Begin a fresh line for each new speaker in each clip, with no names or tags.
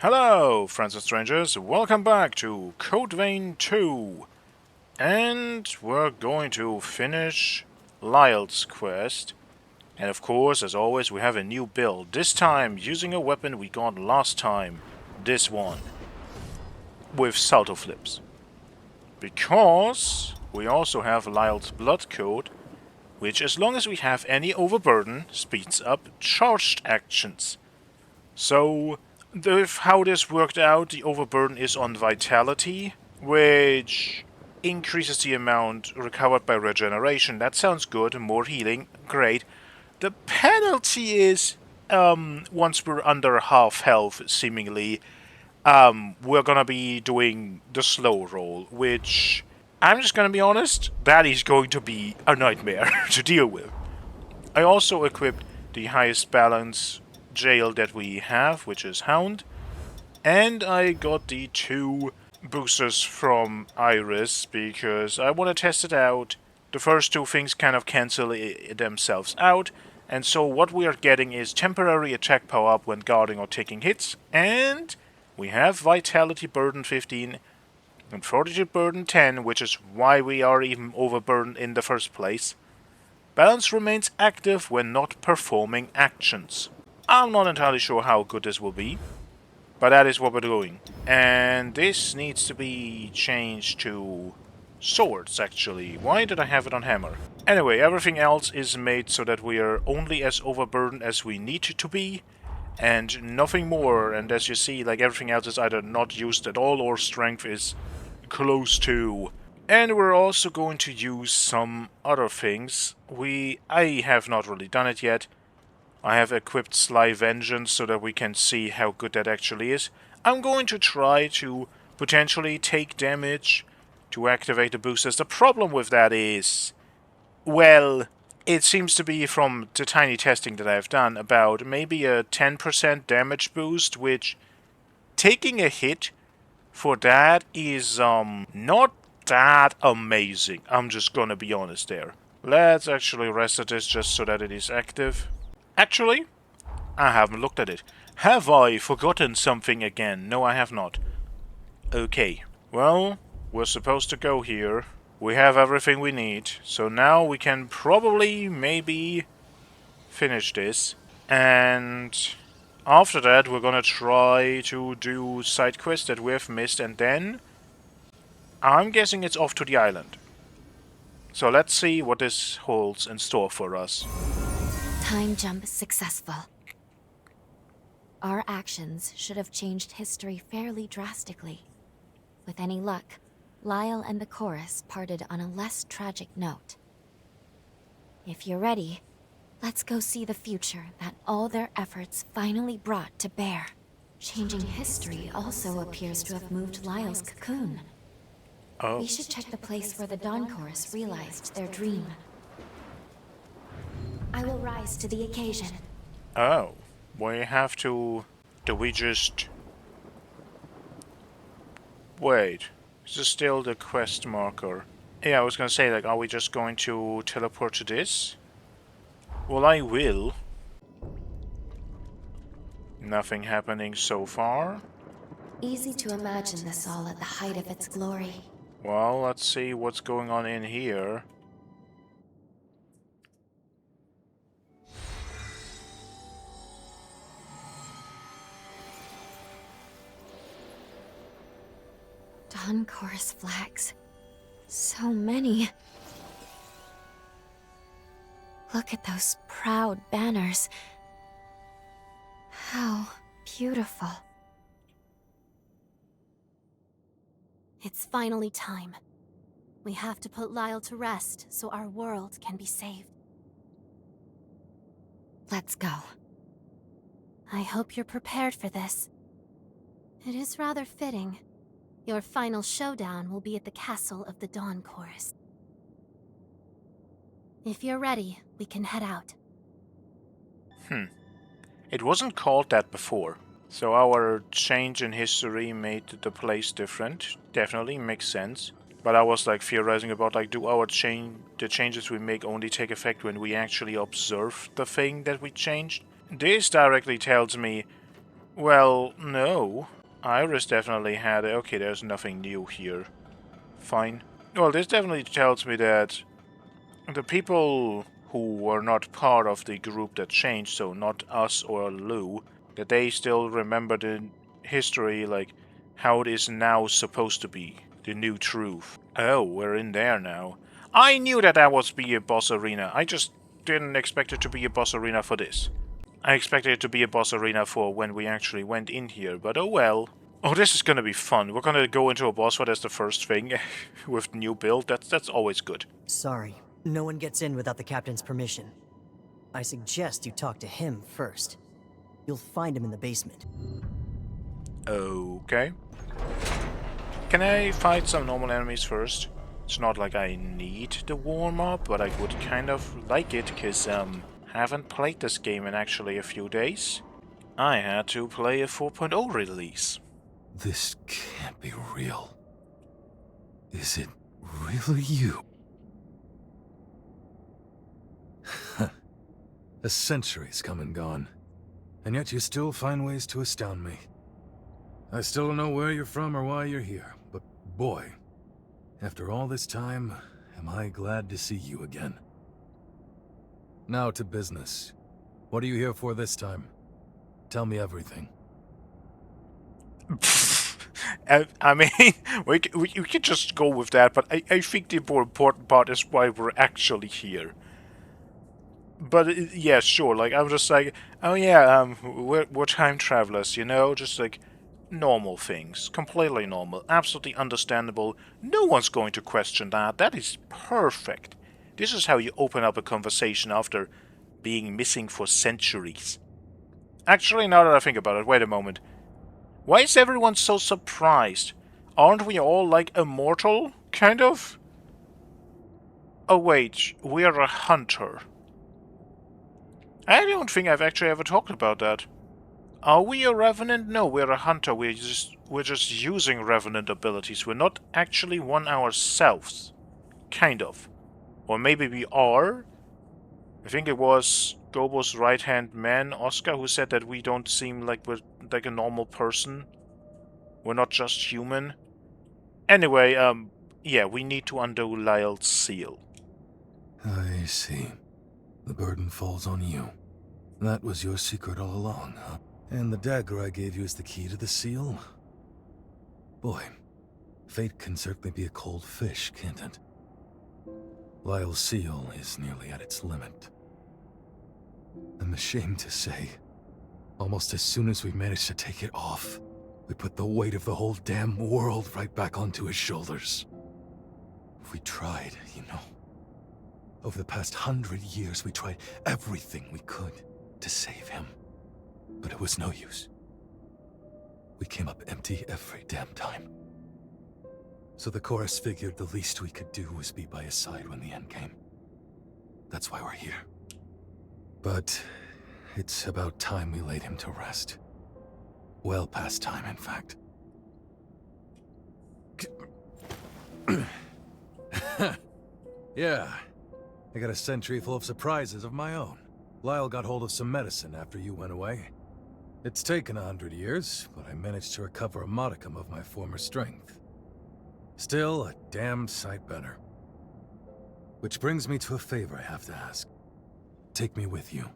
Hello, friends and strangers, welcome back to Code Vein 2. And we're going to finish Lyle's quest. And of course, as always, we have a new build. This time, using a weapon we got last time. This one. With salto flips. Because we also have Lyle's blood code, which as long as we have any overburden, speeds up charged actions. So, how this worked out, the overburden is on vitality, which increases the amount recovered by regeneration. That sounds good, more healing, great. The penalty is, once we're under half health, seemingly, we're gonna be doing the slow roll, which, I'm just gonna be honest, that is going to be a nightmare to deal with. I also equipped the highest balance jail that we have, which is Hound, and I got the 2 boosters from Iris because I want to test it out. The first 2 things kind of cancel themselves out, and so what we are getting is temporary attack power up when guarding or taking hits, and we have Vitality Burden 15 and Fortitude Burden 10, which is why we are even overburdened in the first place. Balance remains active when not performing actions. I'm not entirely sure how good this will be, but that is what we're doing. And this needs to be changed to swords, actually. Why did I have it on hammer? Anyway, everything else is made so that we are only as overburdened as we need to be, and nothing more. And as you see, like, everything else is either not used at all or strength is close to. And we're also going to use some other things. I have not really done it yet. I have equipped Sly Vengeance so that we can see how good that actually is. I'm going to try to potentially take damage to activate the boosters. The problem with that is, well, it seems to be from the tiny testing that I've done about maybe a 10% damage boost, which taking a hit for that is not that amazing. I'm just gonna be honest there. Let's actually reset this just so that it is active. Actually, I haven't looked at it. Have I forgotten something again? No, I have not. Okay. Well, we're supposed to go here. We have everything we need. So now we can probably, maybe, finish this. And after that, we're gonna try to do side quests that we have missed. And then, I'm guessing it's off to the island. So let's see what this holds in store for us.
Time jump successful. Our actions should have changed history fairly drastically. With any luck, Lyle and the chorus parted on a less tragic note. If you're ready, let's go see the future that all their efforts finally brought to bear. Changing history also appears to have moved Lyle's cocoon.
Oh.
We should check the place where the Dawn Chorus realized their dream. I will rise to the occasion.
Oh, we have to... Do we just... Wait, is this still the quest marker? Yeah, I was gonna say, like, are we just going to teleport to this? Well, I will. Nothing happening so far.
Easy to imagine this all at the height of its glory.
Well, let's see what's going on in here.
Dawn Chorus flags. So many. Look at those proud banners. How beautiful.
It's finally time. We have to put Lyle to rest so our world can be saved.
Let's go.
I hope you're prepared for this. It is rather fitting. Your final showdown will be at the castle of the Dawn Chorus. If you're ready, we can head out.
It wasn't called that before. So our change in history made the place different. Definitely makes sense. But I was like theorizing about, like, do the changes we make only take effect when we actually observe the thing that we changed? This directly tells me, well, no. Iris definitely had it. Okay, there's nothing new here. Fine. Well, this definitely tells me that the people who were not part of the group that changed, so not us or Lou, that they still remember the history, like how it is now supposed to be, the new truth. Oh, we're in there now. I knew that was be a boss arena. I just didn't expect it to be a boss arena for this. I expected it to be a boss arena for when we actually went in here, but oh well. Oh, this is gonna be fun. We're gonna go into a boss fight as the first thing with the new build. That's always good.
Sorry, no one gets in without the captain's permission. I suggest you talk to him first. You'll find him in the basement.
Okay. Can I fight some normal enemies first? It's not like I need the warm-up, but I would kind of like it, because, haven't played this game in actually a few days. I had to play a 4.0 release.
This can't be real. Is it really you? A century's come and gone, and yet you still find ways to astound me. I still don't know where you're from or why you're here, but boy, after all this time, am I glad to see you again. Now to business. What are you here for this time? Tell me everything.
I mean, we could just go with that, but I think the more important part is why we're actually here. But yeah, sure, like, I'm just like, oh yeah, we're time travelers, you know, just like normal things. Completely normal, absolutely understandable. No one's going to question that. That is perfect. This is how you open up a conversation after being missing for centuries. Actually, now that I think about it, wait a moment. Why is everyone so surprised? Aren't we all, like, immortal? Kind of? Oh wait, we are a hunter. I don't think I've actually ever talked about that. Are we a revenant? No, we're a hunter. We're just using revenant abilities. We're not actually one ourselves. Kind of. Or maybe we are? I think it was Gobo's right-hand man, Oscar, who said that we don't seem like we're like a normal person. We're not just human. Anyway, yeah, we need to undo Lyle's seal.
I see. The burden falls on you. That was your secret all along, huh? And the dagger I gave you is the key to the seal? Boy, fate can certainly be a cold fish, can't it? Lyle's seal is nearly at its limit. I'm ashamed to say, almost as soon as we managed to take it off, we put the weight of the whole damn world right back onto his shoulders. We tried, you know. Over the past 100 years, we tried everything we could to save him. But it was no use. We came up empty every damn time. So the chorus figured the least we could do was be by his side when the end came. That's why we're here. But it's about time we laid him to rest. Well past time, in fact. Yeah. I got a century full of surprises of my own. Lyle got hold of some medicine after you went away. It's taken 100 years, but I managed to recover a modicum of my former strength. Still, a damn sight better. Which brings me to a favor I have to ask. Take me with you.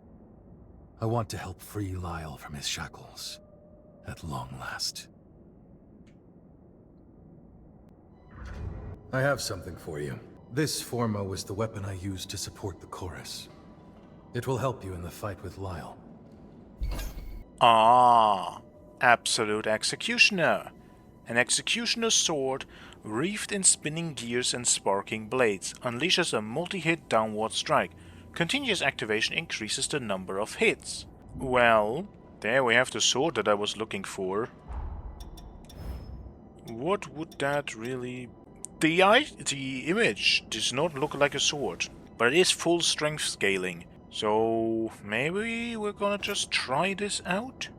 I want to help free Lyle from his shackles. At long last. I have something for you. This Forma was the weapon I used to support the chorus. It will help you in the fight with Lyle.
Ah, Absolute Executioner. An executioner's sword, wreathed in spinning gears and sparking blades, unleashes a multi-hit downward strike. Continuous activation increases the number of hits. Well, there we have the sword that I was looking for. What would that really... The image does not look like a sword, but it is full strength scaling. So maybe we're gonna just try this out?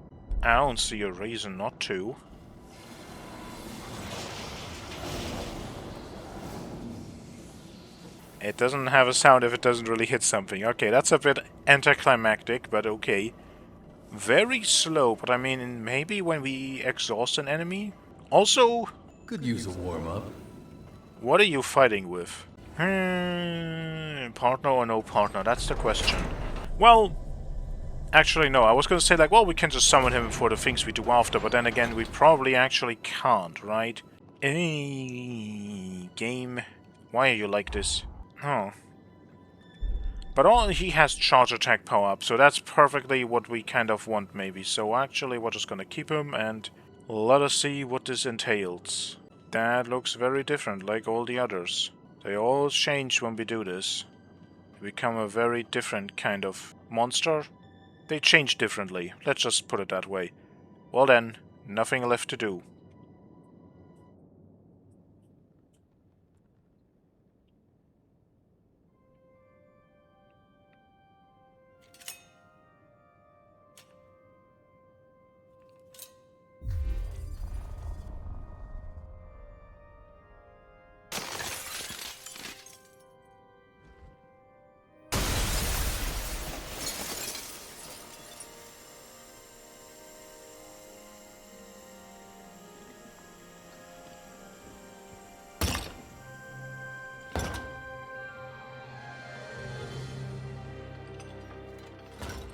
I don't see a reason not to. It doesn't have a sound if it doesn't really hit something. Okay, that's a bit anticlimactic, but okay. Very slow, but I mean, maybe when we exhaust an enemy? Also,
Could use a warm-up.
what are you fighting with? Partner or no partner? That's the question. Well, actually no, I was gonna say like, well, we can just summon him for the things we do after, but then again, we probably actually can't, right? Game, why are you like this? Oh. But he has charge attack power up, so that's perfectly what we kind of want maybe. So actually we're just gonna keep him and let us see what this entails. That looks very different, like all the others. They all change when we do this. They become a very different kind of monster. They change differently, let's just put it that way. Well then, nothing left to do.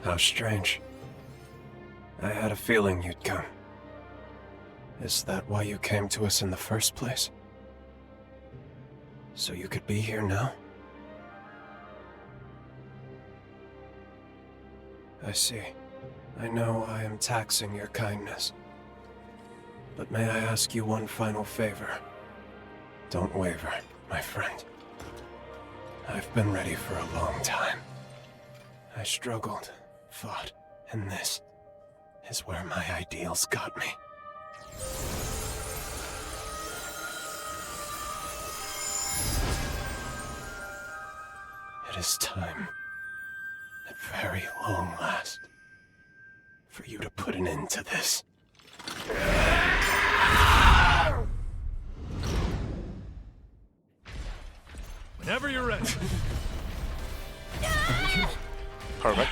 How strange. I had a feeling you'd come. Is that why you came to us in the first place? So you could be here now? I see. I know I am taxing your kindness. But may I ask you one final favor? Don't waver, my friend. I've been ready for a long time. I struggled, fought, and this is where my ideals got me. It is time, at very long last, for you to put an end to this.
Whenever you're ready.
Perfect.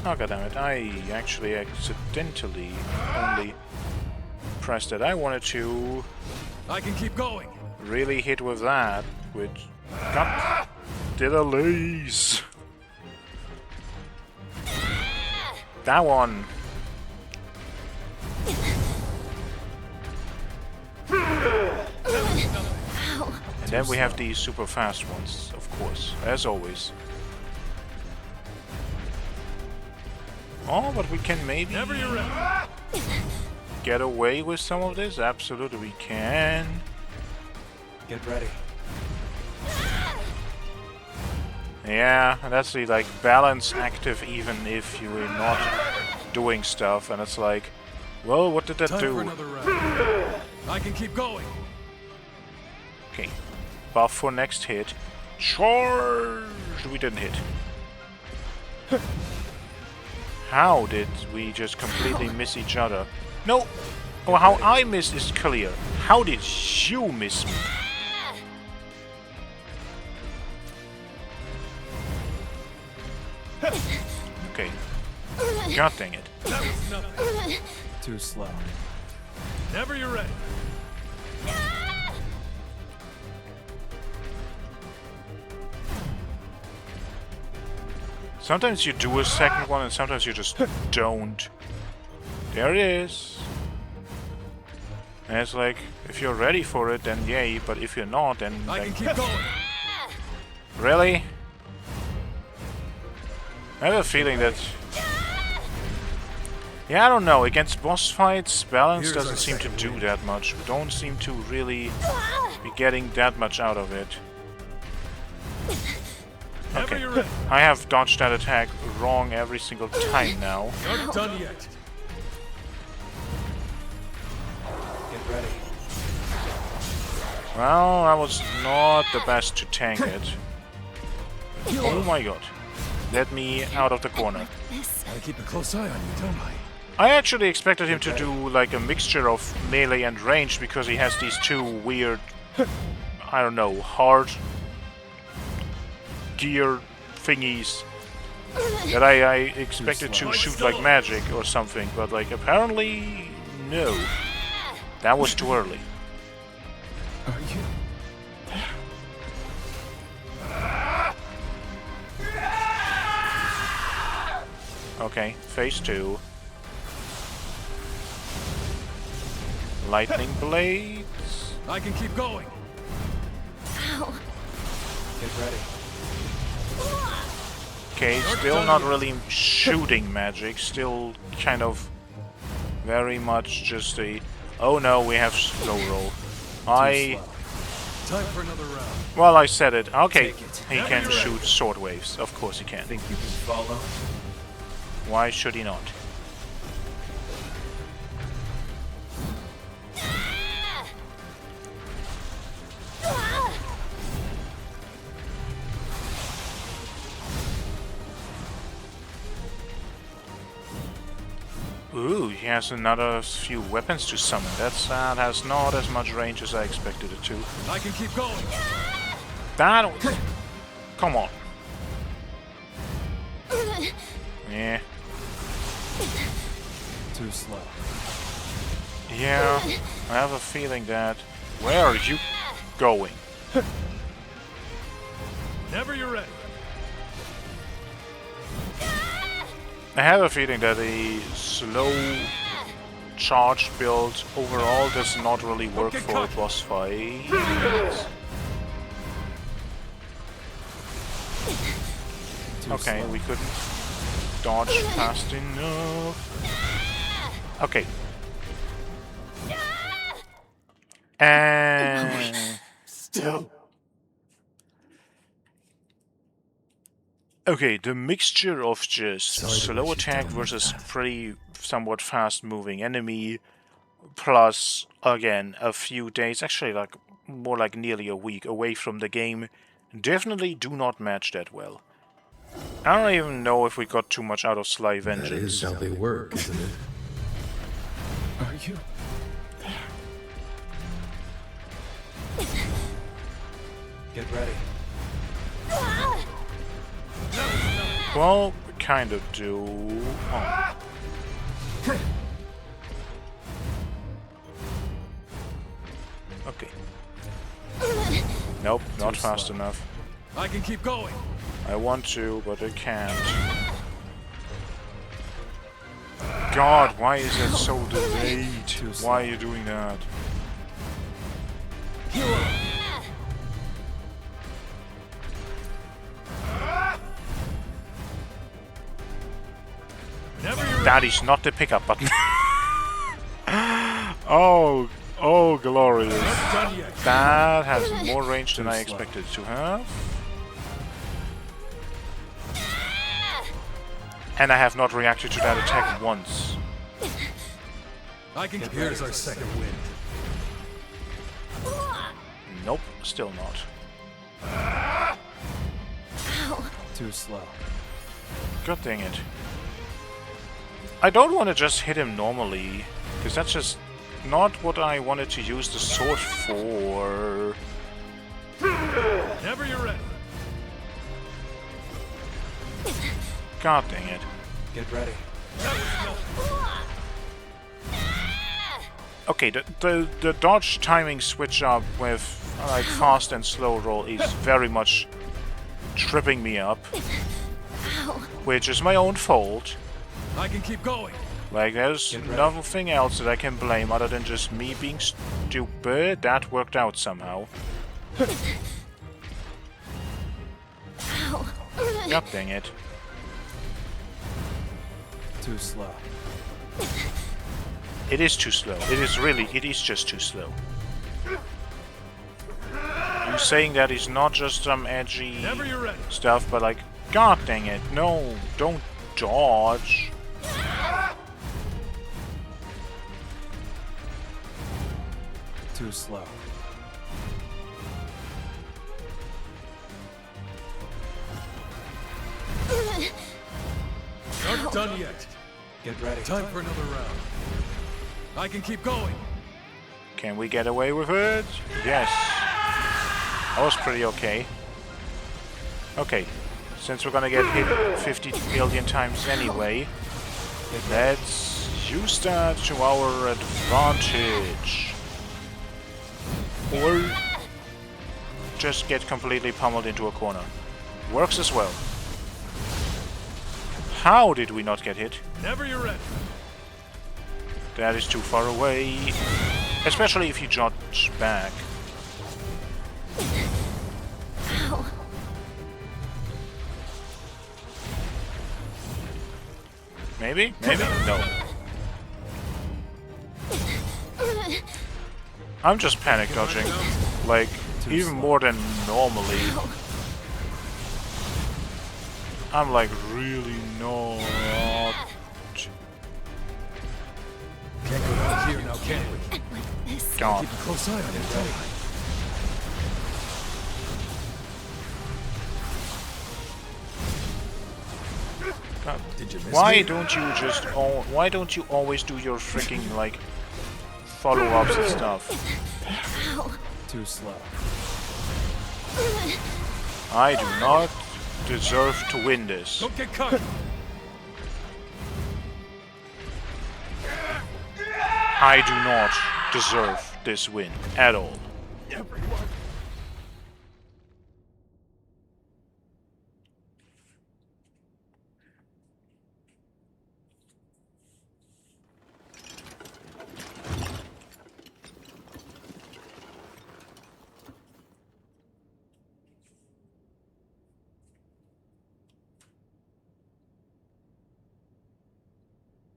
Oh goddammit, I actually accidentally only pressed it. I wanted to
I can keep going.
really hit with that, which got delays. That one. And then we have these super fast ones, of course, as always. Oh, but we can maybe get away with some of this. Absolutely, we can.
Get ready.
Yeah, and that's the like balance active even if you're not doing stuff, and it's like, well, what did that
Time
do?
for another round. I can keep going.
Okay, buff for next hit. Charge! We didn't hit. How did we just completely miss each other? No! Oh, how I missed is clear. How did you miss me? Okay. God dang it.
That was nothing.
Too slow.
Whenever you're ready.
Sometimes you do a second one and sometimes you just don't. There it is. And it's like, if you're ready for it, then yay, but if you're not, then
I
like,
can keep going.
really? I have a feeling that... Yeah, I don't know. Against boss fights, balance
Here's
doesn't
our
seem to
second
do
move.
that much. We don't seem to really be getting that much out of it.
Whenever
Okay,
you're ready.
I have dodged that attack wrong every single time now.
Not done yet.
Get ready.
Well, I was not the best to tank it. Oh my god. Let me out of the corner.
Gotta keep a close eye on you, don't I?
I actually expected him to do like a mixture of melee and range because he has these two weird I don't know, hard gear thingies that I expected to shoot like magic or something, but like apparently no. That was too early.
Are you?
Okay, phase 2. Lightning blades.
I can keep going.
Ow.
Get ready.
Okay, still not really shooting magic, still kind of very much just a... Oh no, we have slow roll.
Time for another round.
Well, I said it. Okay,
Take it.
he can shoot sword waves. Of course he can.
Think you can follow?
Why should he not? Ooh, he has another few weapons to summon. That has not as much range as I expected it to.
I can keep going.
That... Come on. Yeah.
Too slow.
Yeah, I have a feeling that... Where are you going?
Whenever you're ready.
I have a feeling that the slow charge build overall does not really work for boss fights. Okay, we couldn't dodge fast enough. Okay. And...
Still.
Okay, the mixture of just
Sorry to
slow
let you
attack
down
versus
with that.
pretty somewhat fast moving enemy, plus again a few days, actually like more like nearly a week away from the game, definitely do not match that well. I don't even know if we got too much out of Sly
That
Vengeance.
is how they work, isn't it?
Are you? Get ready.
Well, we kind of do. Oh. Okay. Nope, not fast enough.
I can keep going.
I want to, but I can't. God, why is it so delayed? Why are you doing that?
Whenever you're ready.
That is not the pickup button. Oh, glorious.
Not done yet.
That has more range than I expected it to have. And I have not reacted to that attack once.
I can keep. Here's our second wind.
Nope, still not.
Too slow.
God dang it. I don't want to just hit him normally, because that's just not what I wanted to use the sword for.
Whenever you're ready.
God dang it.
Get ready.
Okay, the dodge timing switch up with like fast and slow roll is very much tripping me up, which is my own fault.
I can keep going.
Like, there's nothing else that I can blame other than just me being stupid. That worked out somehow. God dang it.
Too slow.
It is too slow. It is just too slow. I'm saying that is not just some edgy
Whenever you're ready.
stuff, but like, god dang it, no, don't dodge.
Too slow.
Not done yet.
Get ready.
Time for another round. I can keep going.
Can we get away with it? Yes. That was pretty okay. Okay, since we're gonna get hit 50 million times anyway, let's use that to our advantage. Or just get completely pummeled into a corner. Works as well. How did we not get hit?
Never you're ready.
That is too far away. Especially if you dodge back.
Ow.
Maybe? Maybe? No. I'm just panic dodging. Like, even more than normally. I'm like really not.
Can't go down here now, can we?
This.
God.
Keep a close eye on it, tell me.
God.
Did you miss
Why
me?
don't you just why don't you always do your freaking like follow-ups and stuff?
Ow.
Too slow.
I do not deserve to win this.
Don't get caught.
I do not deserve this win at all.
Everyone.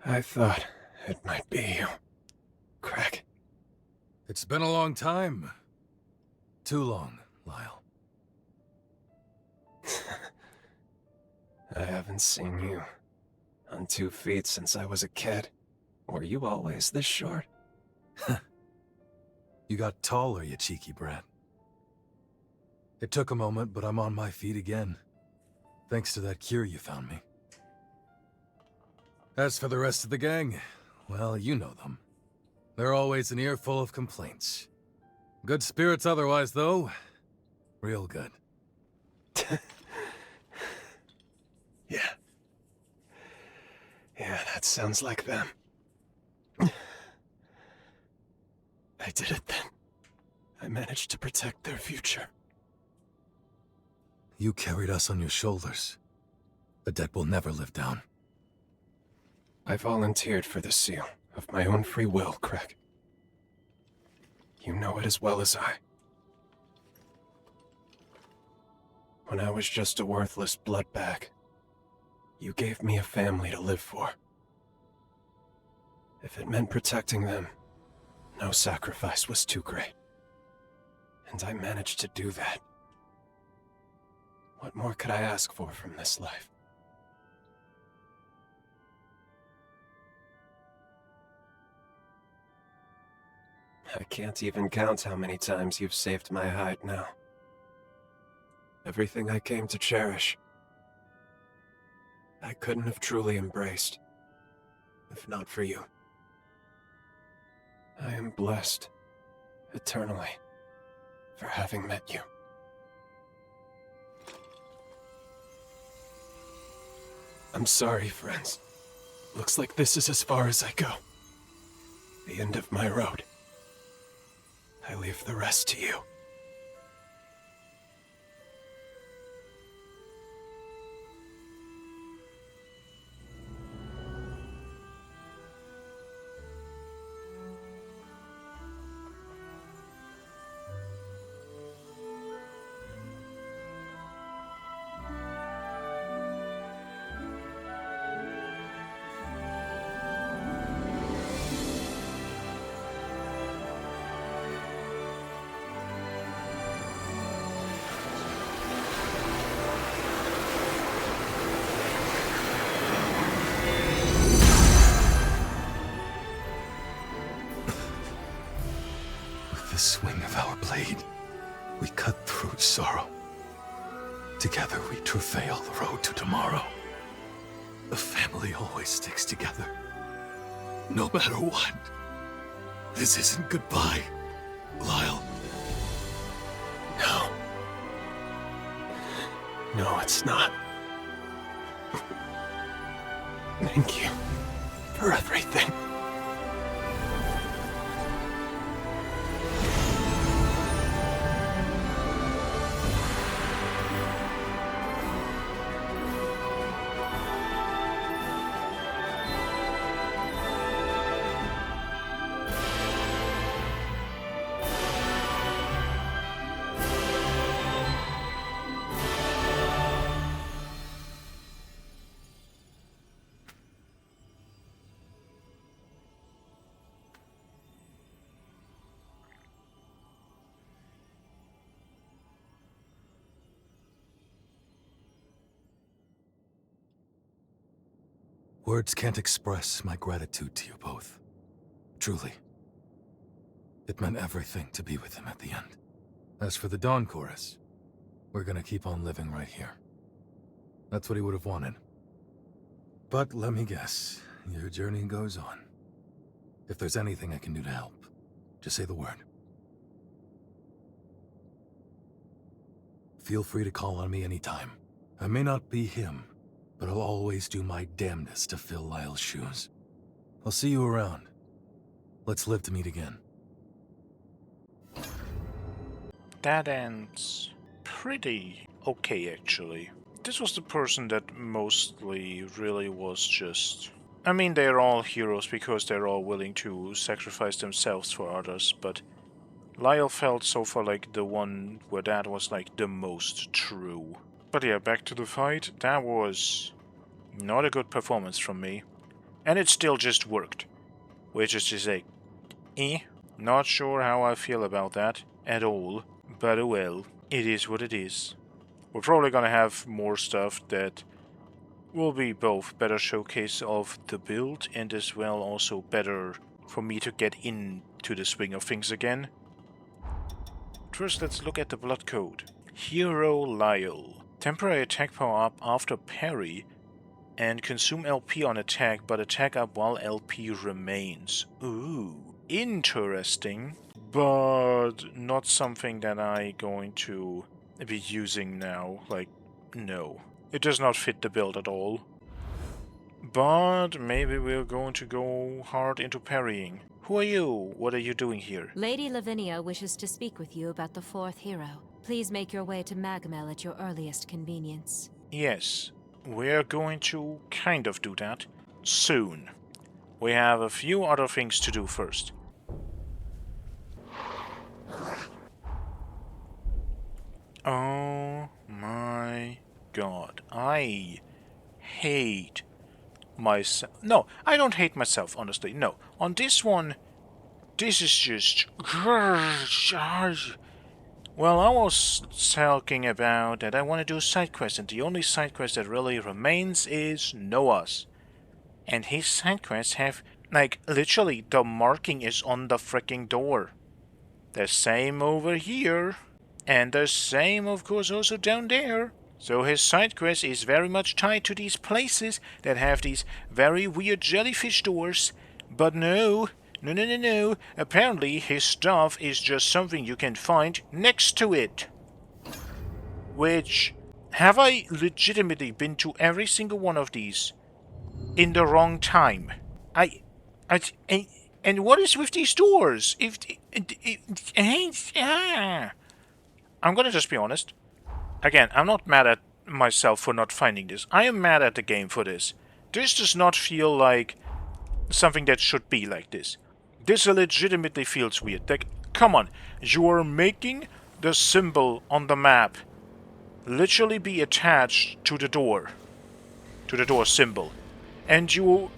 I thought it might be you, Craig.
It's been a long time. Too long, Lyle.
I haven't seen you on 2 feet since I was a kid. Were you always this short?
You got taller, you cheeky brat. It took a moment, but I'm on my feet again. Thanks to that cure you found me. As for the rest of the gang, well, you know them. They're always an earful of complaints. Good spirits otherwise, though. Real good.
Yeah. Yeah, that sounds like them. I did it then. I managed to protect their future.
You carried us on your shoulders. The debt will never live down.
I volunteered for the seal of my own free will, Craig. You know it as well as I. When I was just a worthless blood bag, you gave me a family to live for. If it meant protecting them, no sacrifice was too great. And I managed to do that. What more could I ask for from this life? I can't even count how many times you've saved my hide now. Everything I came to cherish, I couldn't have truly embraced, if not for you. I am blessed, eternally, for having met you. I'm sorry, friends. Looks like this is as far as I go. The end of my road. I leave the rest to you.
The swing of our blade, we cut through sorrow. Together we travail the road to tomorrow. The family always sticks together. No matter what. This isn't goodbye, Lyle.
No. No, it's not. Thank you for everything.
Words can't express my gratitude to you both. Truly. It meant everything to be with him at the end. As for the Dawn Chorus, we're gonna keep on living right here. That's what he would have wanted. But let me guess, your journey goes on. If there's anything I can do to help, just say the word. Feel free to call on me anytime. I may not be him, but I'll always do my damnedest to fill Lyle's shoes. I'll see you around. Let's live to meet again.
That ends pretty okay, actually. This was the person that mostly really was just... I mean, they're all heroes because they're all willing to sacrifice themselves for others, but Lyle felt so far like the one where that was like the most true. But yeah, back to the fight. That was not a good performance from me. And it still just worked. Which is just like, not sure how I feel about that at all. But well, it is what it is. We're probably gonna have more stuff that will be both better showcase of the build and as well also better for me to get into the swing of things again. First, let's look at the blood code. Hero Lyle. Temporary attack power up after parry and consume LP on attack, but attack up while LP remains. Ooh, interesting, but not something that I'm going to be using now. Like, no. It does not fit the build at all. But maybe we're going to go hard into parrying. Who are you? What are you doing here?
Lady Lavinia wishes to speak with you about the fourth hero. Please make your way to Magamel at your earliest convenience.
Yes, we're going to kind of do that soon. We have a few other things to do first. Oh my god, I hate myself. No, I don't hate myself, honestly. No, on this one, this is just... Well, I was talking about that I want to do a side quest, and the only side quest that really remains is Noah's. And his side quests have, like, literally, the marking is on the freaking door. The same over here, and the same, of course, also down there. So his side quest is very much tied to these places that have these very weird jellyfish doors. But no. Apparently his stuff is just something you can find next to it. Which, have I legitimately been to every single one of these in the wrong time? And what is with these doors? I'm gonna just be honest. Again, I'm not mad at myself for not finding this. I am mad at the game for this. This does not feel like something that should be like this. This legitimately feels weird. Like, come on. You are making the symbol on the map literally be attached to the door. To the door symbol. And you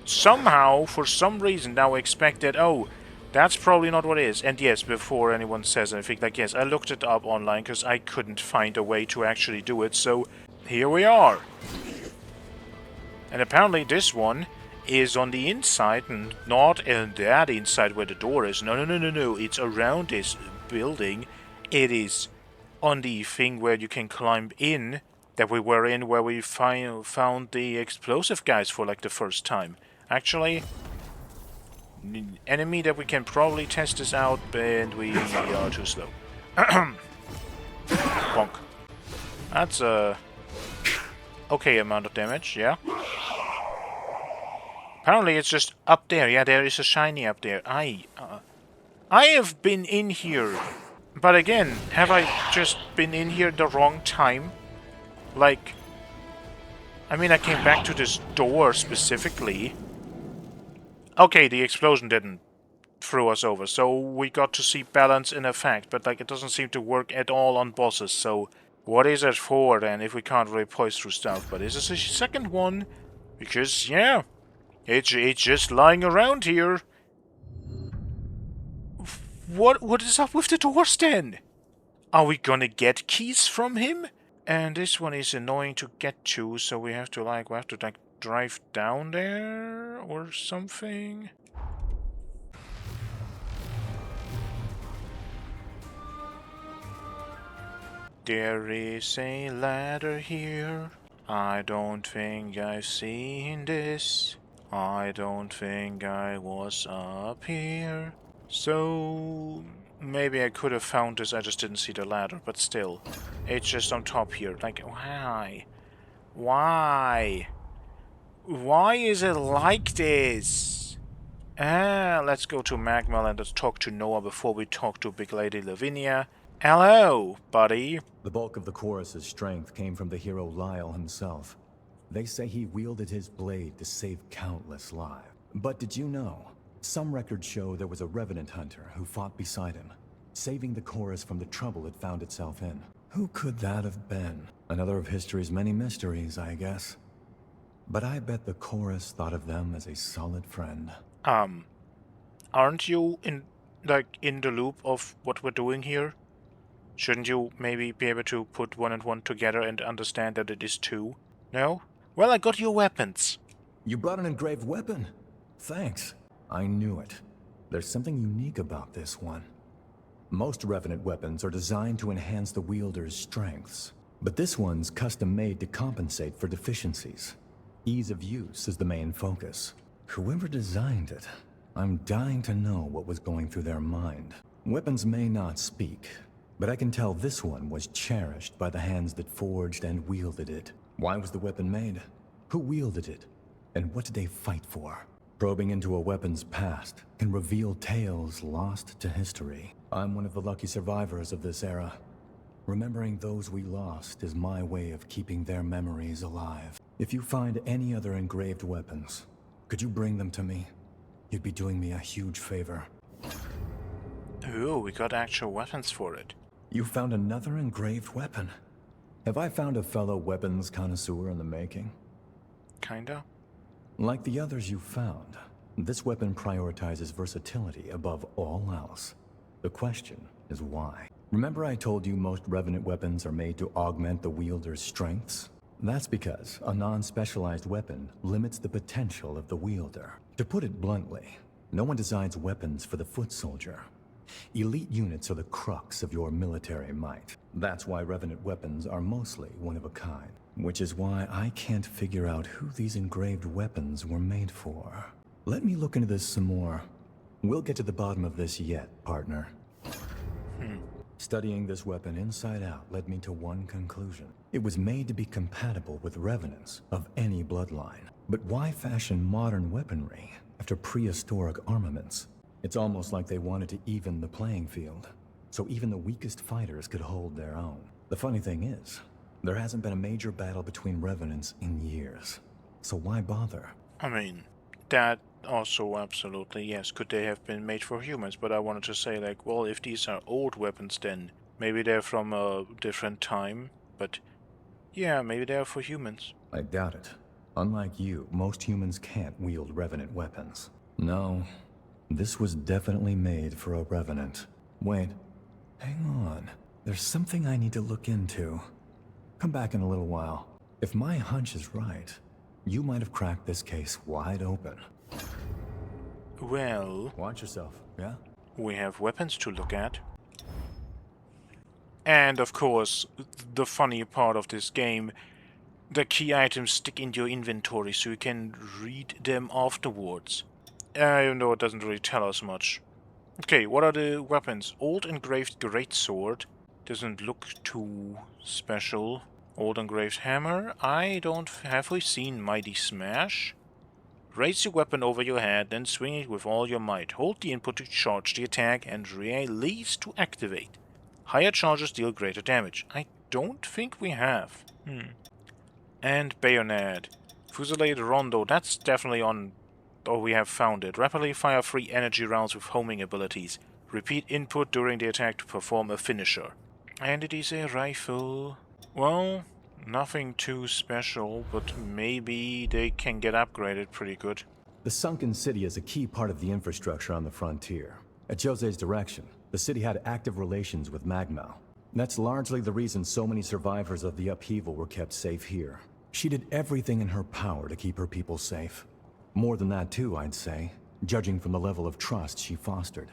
somehow, for some reason, now expect that, oh, that's probably not what it is. And yes, before anyone says anything, like, yes, I looked it up online because I couldn't find a way to actually do it, so here we are. And apparently this one is on the inside and not in that inside where the door is. No. It's around this building. It is on the thing where you can climb in, that we were in, where we found the explosive guys for like the first time. Actually, enemy that we can probably test this out, and we are too slow. Bonk. That's a okay amount of damage, yeah. Apparently it's just up there. Yeah, there is a shiny up there. I have been in here. But again, have I just been in here the wrong time? Like, I mean, I came back to this door specifically. Okay, the explosion didn't throw us over, so we got to see balance in effect, but like, it doesn't seem to work at all on bosses, so what is it for then if we can't really poise through stuff? But is this a second one? Because, yeah, it's just lying around here. What is up with the doors then? Are we gonna get keys from him? And this one is annoying to get to, so we have to like drive down there or something. There is a ladder here. I don't think I've seen this. I don't think I was up here. So maybe I could have found this, I just didn't see the ladder, but still. It's just on top here. Like, why? Why? Why is it like this? Let's go to Magma and let's talk to Noah before we talk to Big Lady Lavinia. Hello, buddy.
The bulk of the chorus's strength came from the hero Lyle himself. They say he wielded his blade to save countless lives. But did you know? Some records show there was a revenant hunter who fought beside him, saving the chorus from the trouble it found itself in. Who could that have been? Another of history's many mysteries, I guess. But I bet the chorus thought of them as a solid friend.
Aren't you in the loop of what we're doing here? Shouldn't you maybe be able to put one and one together and understand that it is two? No? Well, I got your weapons.
You brought an engraved weapon? Thanks. I knew it. There's something unique about this one. Most Revenant weapons are designed to enhance the wielder's strengths, but this one's custom-made to compensate for deficiencies. Ease of use is the main focus. Whoever designed it, I'm dying to know what was going through their mind. Weapons may not speak, but I can tell this one was cherished by the hands that forged and wielded it. Why was the weapon made? Who wielded it? And what did they fight for? Probing into a weapon's past can reveal tales lost to history. I'm one of the lucky survivors of this era. Remembering those we lost is my way of keeping their memories alive. If you find any other engraved weapons, could you bring them to me? You'd be doing me a huge favor.
Ooh, we got actual weapons for it.
You found another engraved weapon. Have I found a fellow weapons connoisseur in the making?
Kinda.
Like the others you found, this weapon prioritizes versatility above all else. The question is why. Remember I told you most Revenant weapons are made to augment the wielder's strengths? That's because a non-specialized weapon limits the potential of the wielder. To put it bluntly, no one designs weapons for the foot soldier. Elite units are the crux of your military might. That's why Revenant weapons are mostly one of a kind. Which is why I can't figure out who these engraved weapons were made for. Let me look into this some more. We'll get to the bottom of this yet, partner. Studying this weapon inside out led me to one conclusion. It was made to be compatible with revenants of any bloodline. But why fashion modern weaponry after prehistoric armaments? It's almost like they wanted to even the playing field, so even the weakest fighters could hold their own. The funny thing is, there hasn't been a major battle between revenants in years. So why bother?
I mean, that also absolutely, yes, could they have been made for humans, but I wanted to say, like, well, if these are old weapons, then maybe they're from a different time, but yeah, maybe they're for humans.
I doubt it. Unlike you, most humans can't wield revenant weapons. No, this was definitely made for a revenant. Wait, hang on. There's something I need to look into. Come back in a little while. If my hunch is right, you might have cracked this case wide open.
Well,
Watch yourself, yeah?
we have weapons to look at. And of course, the funny part of this game, the key items stick in your inventory so you can read them afterwards. Even though it doesn't really tell us much. Okay, what are the weapons? Old engraved greatsword. Doesn't look too special. Old engraved hammer. Have we seen Mighty Smash? Raise your weapon over your head, then swing it with all your might. Hold the input to charge the attack and release to activate. Higher charges deal greater damage. I don't think we have. And bayonet. Fusillade Rondo. That's definitely on... Oh, we have found it. Rapidly fire 3 energy rounds with homing abilities. Repeat input during the attack to perform a finisher. And it is a rifle. Well, nothing too special, but maybe they can get upgraded pretty good.
The sunken city is a key part of the infrastructure on the frontier. At Jose's direction, the city had active relations with Magma. That's largely the reason so many survivors of the upheaval were kept safe here. She did everything in her power to keep her people safe. More than that too, I'd say, judging from the level of trust she fostered.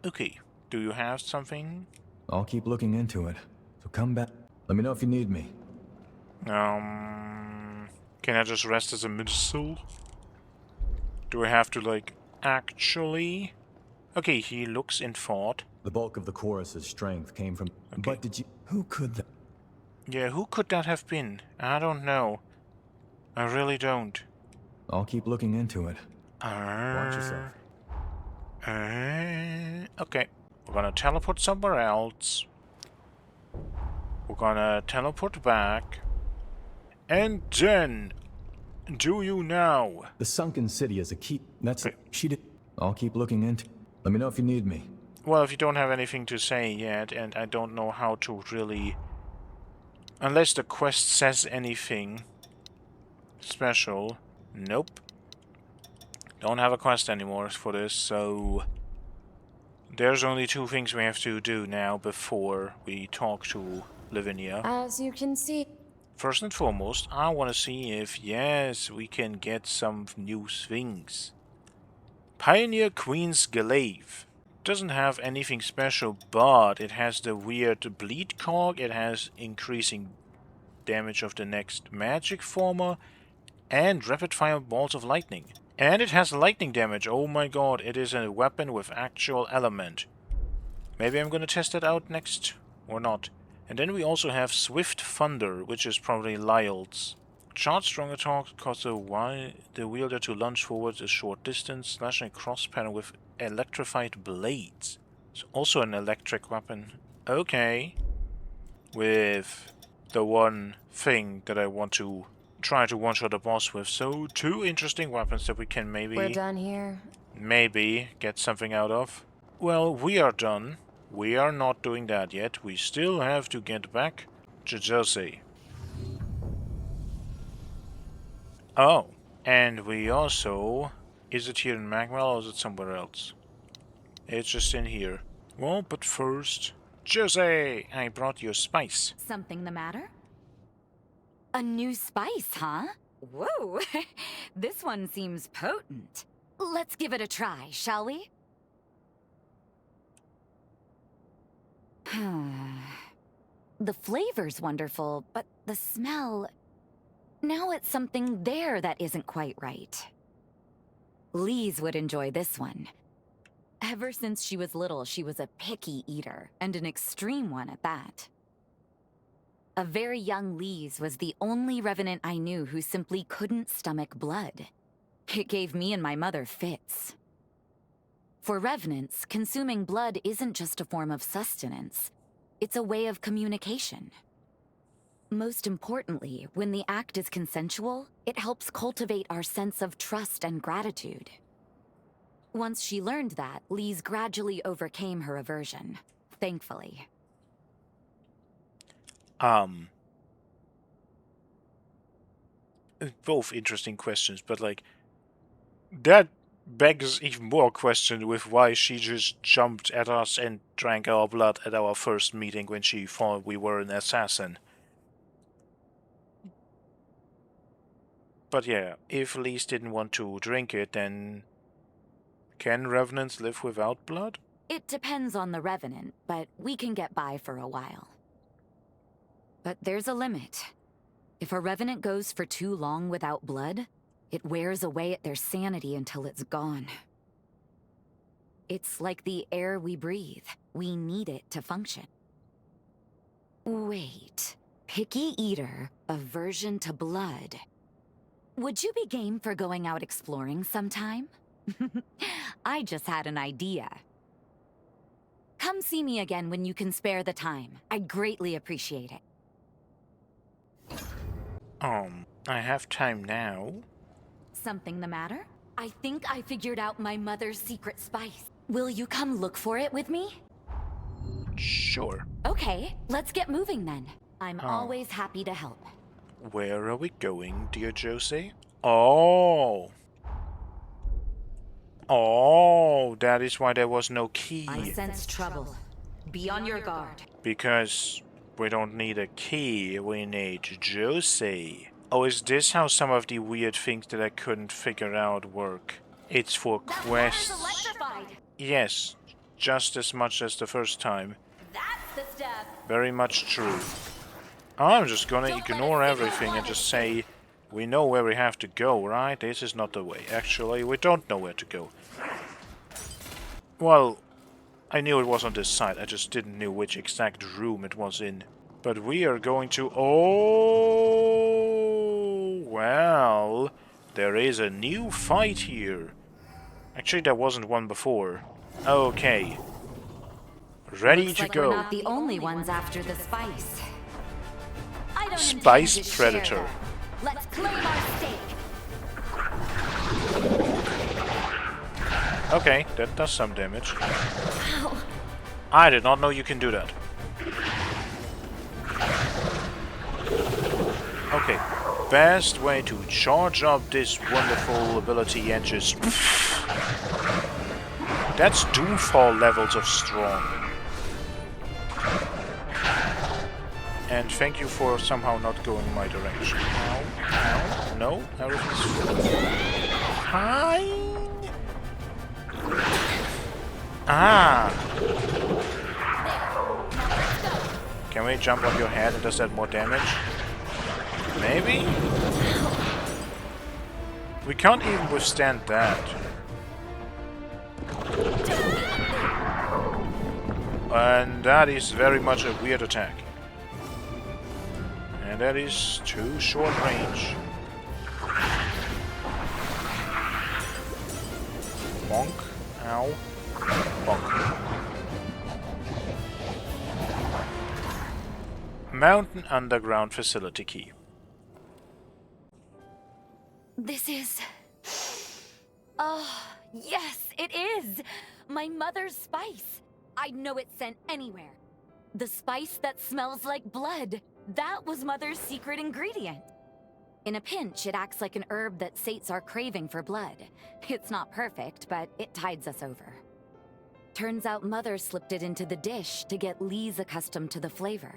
Okay, do you have something?
I'll keep looking into it, so come back. Let me know if you need me.
Can I just rest as a missile? Do I have to, like, actually? Okay, he looks in thought.
The bulk of the chorus's strength came from... Okay. But did you... Who could that...
Yeah, who could that have been? I don't know. I really don't.
I'll keep looking into it. Watch yourself.
Okay. We're gonna teleport somewhere else. We're gonna teleport back. And then... Do you now?
The sunken city is a key... That's
okay.
She did... I'll keep looking into... Let me know if you need me.
Well, if you don't have anything to say yet, and I don't know how to really... Unless the quest says anything special. Nope. Don't have a quest anymore for this, so... There's only 2 things we have to do now before we talk to Lavinia.
As you can see...
First and foremost, I want to see if, yes, we can get some new things. Pioneer Queen's Glaive. Doesn't have anything special, but it has the weird bleed cog, it has increasing damage of the next magic former, and rapid fire balls of lightning. And it has lightning damage. Oh my god, it is a weapon with actual element. Maybe I'm gonna test it out next, or not. And then we also have Swift Thunder, which is probably Lyle's. Charge strong attack causes the wielder to lunge forward a short distance, slashing a cross panel with electrified blades. It's also an electric weapon. Okay. With the one thing that I want to try to one-shot a boss with. So 2 interesting weapons that we can maybe...
We're done here.
Maybe get something out of. Well, we are done. We are not doing that yet. We still have to get back to Jose. Oh, and we also... Is it here in Magma or is it somewhere else? It's just in here. Well, but first... Jose, I brought you spice.
Something the matter? A new spice, huh? Whoa! This one seems potent. Let's give it a try, shall we? The flavor's wonderful, but the smell... Now it's something there that isn't quite right. Lise would enjoy this one. Ever since she was little, she was a picky eater, and an extreme one at that. A very young Lise was the only revenant I knew who simply couldn't stomach blood. It gave me and my mother fits. For revenants, consuming blood isn't just a form of sustenance. It's a way of communication. Most importantly, when the act is consensual, it helps cultivate our sense of trust and gratitude. Once she learned that, Lise gradually overcame her aversion, thankfully.
Both interesting questions, but like... That begs even more question with why she just jumped at us and drank our blood at our first meeting when she thought we were an assassin. But yeah, if Lise didn't want to drink it, then... Can revenants live without blood?
It depends on the revenant, but we can get by for a while. But there's a limit. If a revenant goes for too long without blood, it wears away at their sanity until it's gone. It's like the air we breathe. We need it to function. Wait. Picky eater, aversion to blood. Would you be game for going out exploring sometime? I just had an idea. Come see me again when you can spare the time. I'd greatly appreciate it.
I have time now.
Something the matter? I think I figured out my mother's secret spice. Will you come look for it with me?
Sure.
Okay, let's get moving then. I'm always happy to help.
Where are we going, dear Josie? Oh. Oh, that is why there was no key.
I sense trouble. Be on your guard.
Because we don't need a key, we need Josie. Oh, is this how some of the weird things that I couldn't figure out work? It's for quests. Yes, just as much as the first time.
That's the step.
Very much true. I'm just gonna ignore everything and just say, we know where we have to go, right? This is not the way. Actually, we don't know where to go. Well, I knew it was on this side, I just didn't know which exact room it was in. But we are going to... Oh, well, there is a new fight here. Actually, there wasn't one before. Okay. Ready to go.
We're not the only ones after the spice. I don't
Spice
intend to
Predator.
share that. Let's claim our stake.
Okay, that does some damage. I did not know you can do that. Okay, best way to charge up this wonderful ability and just... That's Doomfall levels of strong. And thank you for somehow not going my direction. Ow, ow, no, everything's fine. Ah! Can we jump on your head and does that more damage? Maybe? We can't even withstand that. And that is very much a weird attack. And that is too short range. Bonk. Ow. Bonk. Mountain Underground Facility Key.
This is... Oh, yes, it is! My mother's spice! I'd know it sent anywhere. The spice that smells like blood. That was Mother's secret ingredient. In a pinch, it acts like an herb that sates our craving for blood. It's not perfect, but it tides us over. Turns out Mother slipped it into the dish to get Lise accustomed to the flavor.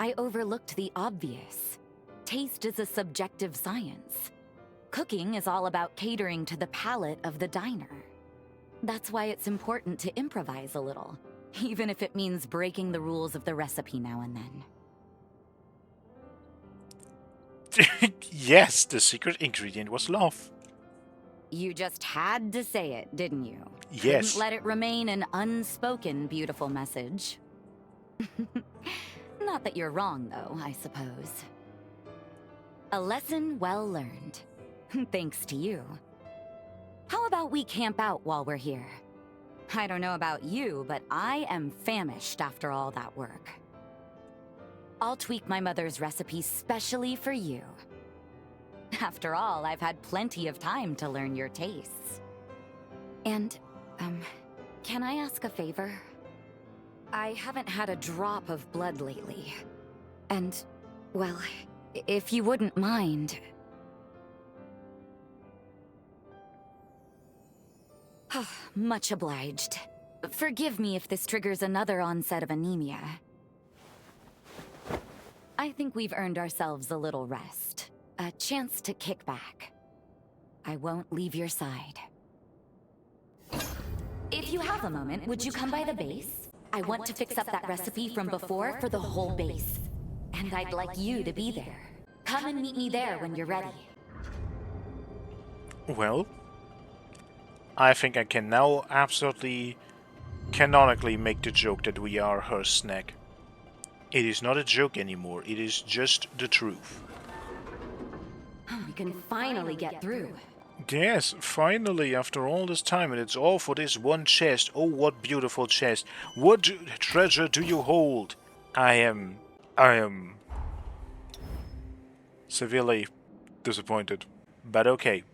I overlooked the obvious. Taste is a subjective science. Cooking is all about catering to the palate of the diner. That's why it's important to improvise a little, even if it means breaking the rules of the recipe now and then.
Yes, the secret ingredient was love.
You just had to say it, didn't you?
Yes.
Couldn't let it remain an unspoken beautiful message. Not that you're wrong, though, I suppose. A lesson well learned. Thanks to you. How about we camp out while we're here? I don't know about you, but I am famished after all that work. I'll tweak my mother's recipe specially for you. After all, I've had plenty of time to learn your tastes. And, can I ask a favor? I haven't had a drop of blood lately. And, well, if you wouldn't mind... Much obliged. Forgive me if this triggers another onset of anemia. I think we've earned ourselves a little rest. A chance to kick back. I won't leave your side. If you have a moment, would you come by the base? I want to fix up that recipe from before for the whole base. And I'd like you to be there. Come and meet me there when you're ready.
Well, I think I can now absolutely canonically make the joke that we are her snack. It is not a joke anymore, it is just the truth.
We can finally get through.
Yes, finally, after all this time, and it's all for this one chest. Oh, what beautiful chest. What treasure do you hold? I am severely disappointed. But okay.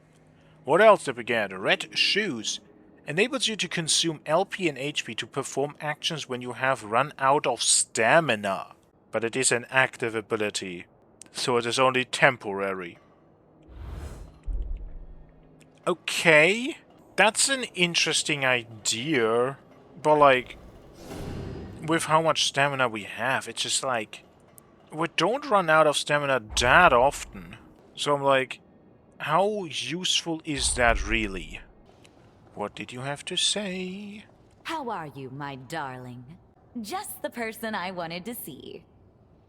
What else did we get? Red shoes. Enables you to consume LP and HP to perform actions when you have run out of stamina. But it is an active ability, so it is only temporary. Okay, that's an interesting idea, but like, with how much stamina we have, it's just like, we don't run out of stamina that often. So I'm like, how useful is that really? What did you have to say?
How are you, my darling? Just the person I wanted to see.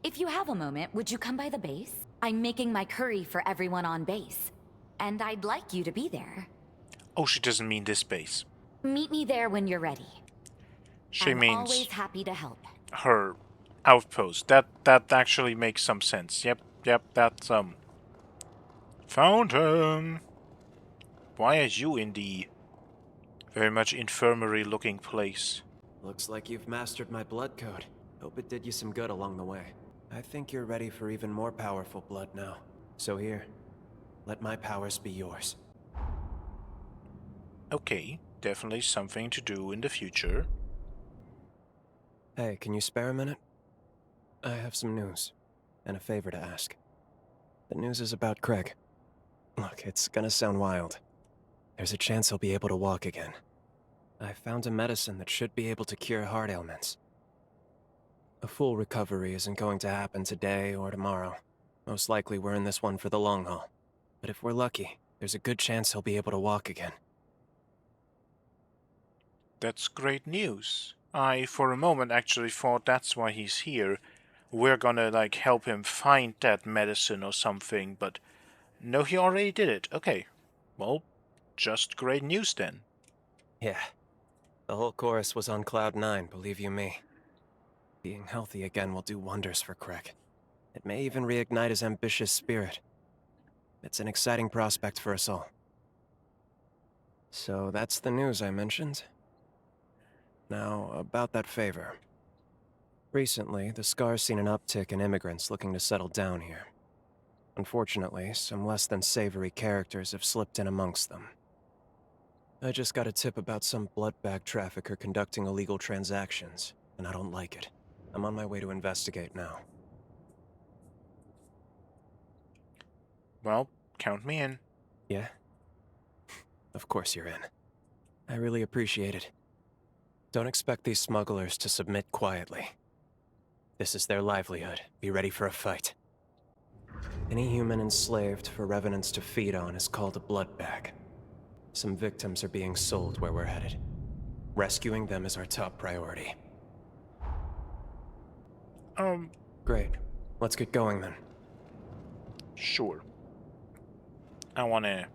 If you have a moment, would you come by the base? I'm making my curry for everyone on base, and I'd like you to be there.
Oh, she doesn't mean this base.
Meet me there when you're ready.
She
I'm
means
always happy to help.
her outpost. That actually makes some sense. Yep, that's Fountain. Why are you in the very much infirmary-looking place?
Looks like you've mastered my blood code. Hope it did you some good along the way. I think you're ready for even more powerful blood now. So here, let my powers be yours.
Okay, definitely something to do in the future.
Hey, can you spare a minute? I have some news, and a favor to ask. The news is about Craig. Look, it's gonna sound wild. There's a chance he'll be able to walk again. I found a medicine that should be able to cure heart ailments. A full recovery isn't going to happen today or tomorrow. Most likely we're in this one for the long haul. But if we're lucky, there's a good chance he'll be able to walk again.
That's great news. I, for a moment, actually thought that's why he's here. We're gonna, like, help him find that medicine or something, but no, he already did it. Okay. Well, just great news then.
Yeah. The whole chorus was on cloud 9, believe you me. Being healthy again will do wonders for Craig. It may even reignite his ambitious spirit. It's an exciting prospect for us all. So that's the news I mentioned. Now, about that favor. Recently, the Scar's seen an uptick in immigrants looking to settle down here. Unfortunately, some less than savory characters have slipped in amongst them. I just got a tip about some blood bag trafficker conducting illegal transactions, and I don't like it. I'm on my way to investigate now.
Well, count me in.
Yeah? Of course you're in. I really appreciate it. Don't expect these smugglers to submit quietly. This is their livelihood. Be ready for a fight. Any human enslaved for revenants to feed on is called a blood bag. Some victims are being sold where we're headed. Rescuing them is our top priority. Great. Let's get going then.
Sure. I wanna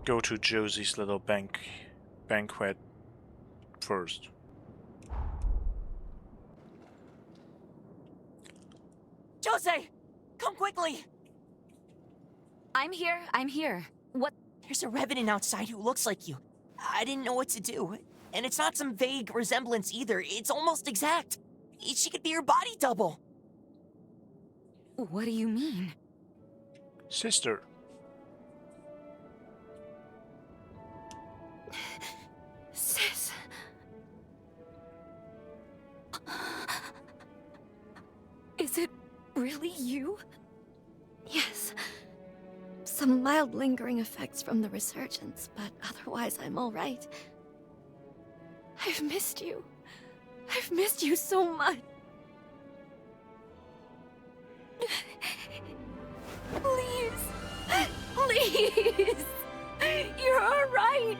go to Josie's little banquet first.
Jose! Come quickly!
I'm here. What?
There's a revenant outside who looks like you. I didn't know what to do. And it's not some vague resemblance either. It's almost exact. She could be your body double.
What do you mean?
Sister.
Sis.
Is it really you?
Yes. Some mild lingering effects from the resurgence, but otherwise I'm all right. I've missed you. I've missed you so much. Please. Please. You're all right.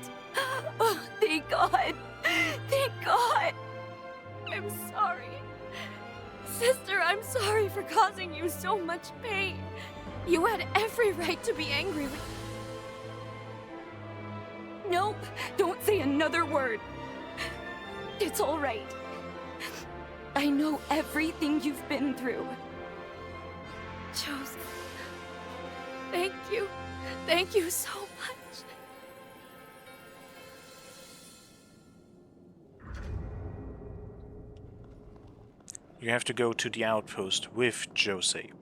Oh, thank God. Thank God. I'm sorry. Sister, I'm sorry for causing you so much pain. You had every right to be angry with...
Nope. Don't say another word.
It's all right.
I know everything you've been through.
Joseph, thank you. Thank you so much.
You have to go to the outpost with Jose.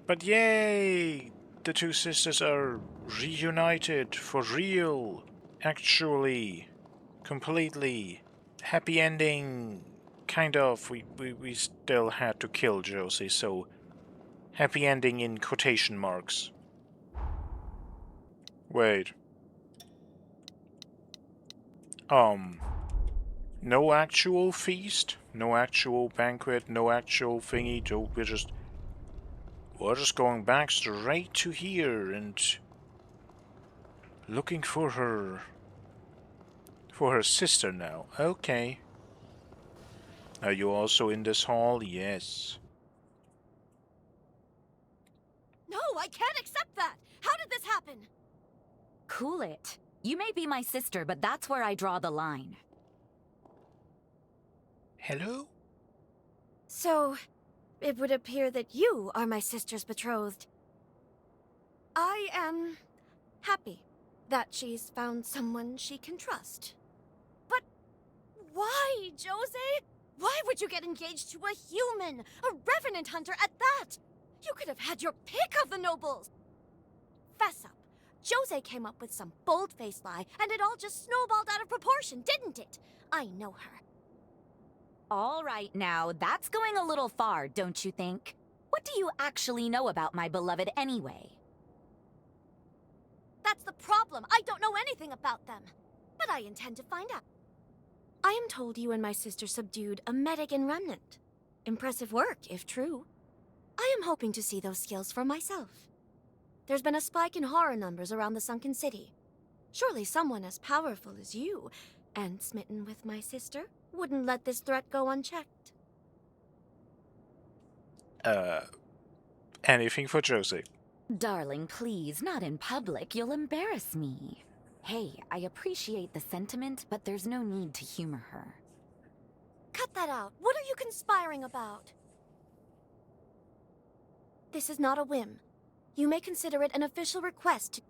But yay! The two sisters are reunited for real. Actually. Completely. Happy ending. Kind of. We still had to kill Josie, so... Happy ending in quotation marks. Wait. No actual feast? No actual banquet? No actual thingy? We're just going back straight to here and... looking for her... for her sister now. Okay. Are you also in this hall? Yes.
No, I can't accept that! How did this happen?
Cool it. You may be my sister, but that's where I draw the line.
Hello?
So, it would appear that you are my sister's betrothed. I am happy that she's found someone she can trust. But why, Jose? Why would you get engaged to a human? A revenant hunter at that? You could have had your pick of the nobles! Fess up. Jose came up with some bold-faced lie, and it all just snowballed out of proportion, didn't it? I know her.
All right now, that's going a little far, don't you think? What do you actually know about my beloved anyway?
That's the problem. I don't know anything about them. But I intend to find out. I am told you and my sister subdued a Medigan remnant. Impressive work, if true. I am hoping to see those skills for myself. There's been a spike in horror numbers around the sunken city. Surely someone as powerful as you, and smitten with my sister, wouldn't let this threat go unchecked.
Anything for Josie.
Darling, please, not in public. You'll embarrass me. Hey, I appreciate the sentiment, but there's no need to humor her.
Cut that out. What are you conspiring about? This is not a whim. You may consider it an official request to...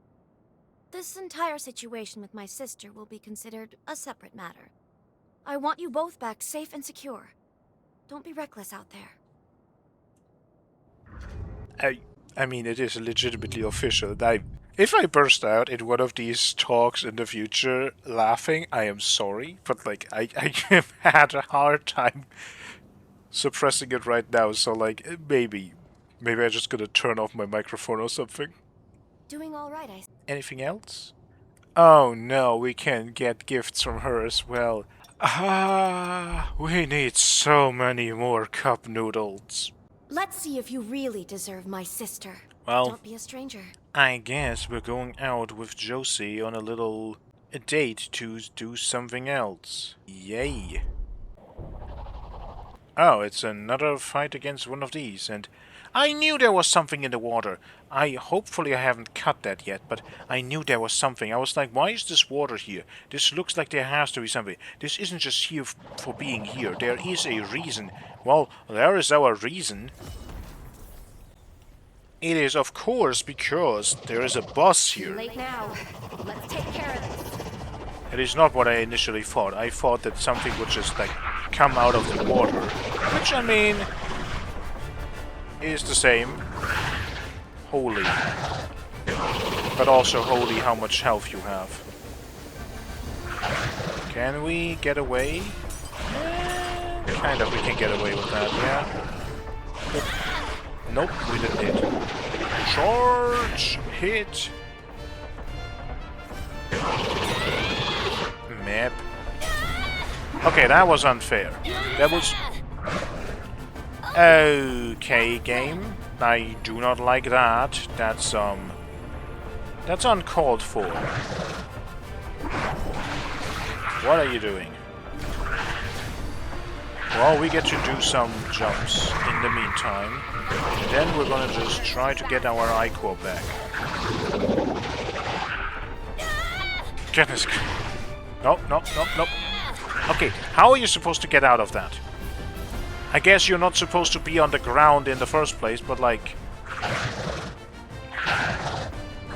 This entire situation with my sister will be considered a separate matter. I want you both back safe and secure. Don't be reckless out there.
I mean, it is legitimately official. If I burst out in one of these talks in the future laughing, I am sorry, but like, I have had a hard time suppressing it right now, so like, maybe I'm just gonna turn off my microphone or something.
Doing all right, I...
Anything else? Oh no, we can get gifts from her as well. Ah, we need so many more cup noodles.
Let's see if you really deserve my sister.
Well,
don't be a stranger.
I guess we're going out with Josie on a date to do something else. Yay. Oh, it's another fight against one of these, and I knew there was something in the water. Hopefully I haven't cut that yet, but I knew there was something. I was like, why is this water here? This looks like there has to be something. This isn't just here for being here. There is a reason. Well, there is our reason. It is, of course, because there is a boss here.
Late now. Let's take care of this.
It is not what I initially thought. I thought that something would just, like, come out of the water. Which, I mean, is the same. Holy. But also holy how much health you have. Can we get away? Kind of, we can get away with that, yeah. Nope, we didn't hit. Charge! Hit! Map. Okay, that was unfair. That was... Okay, game. I do not like that. That's uncalled for. What are you doing? Well, we get to do some jumps in the meantime. And then we're gonna just try to get our iCore back. Goodness. Nope, nope, nope, nope. Okay, how are you supposed to get out of that? I guess you're not supposed to be on the ground in the first place, but like...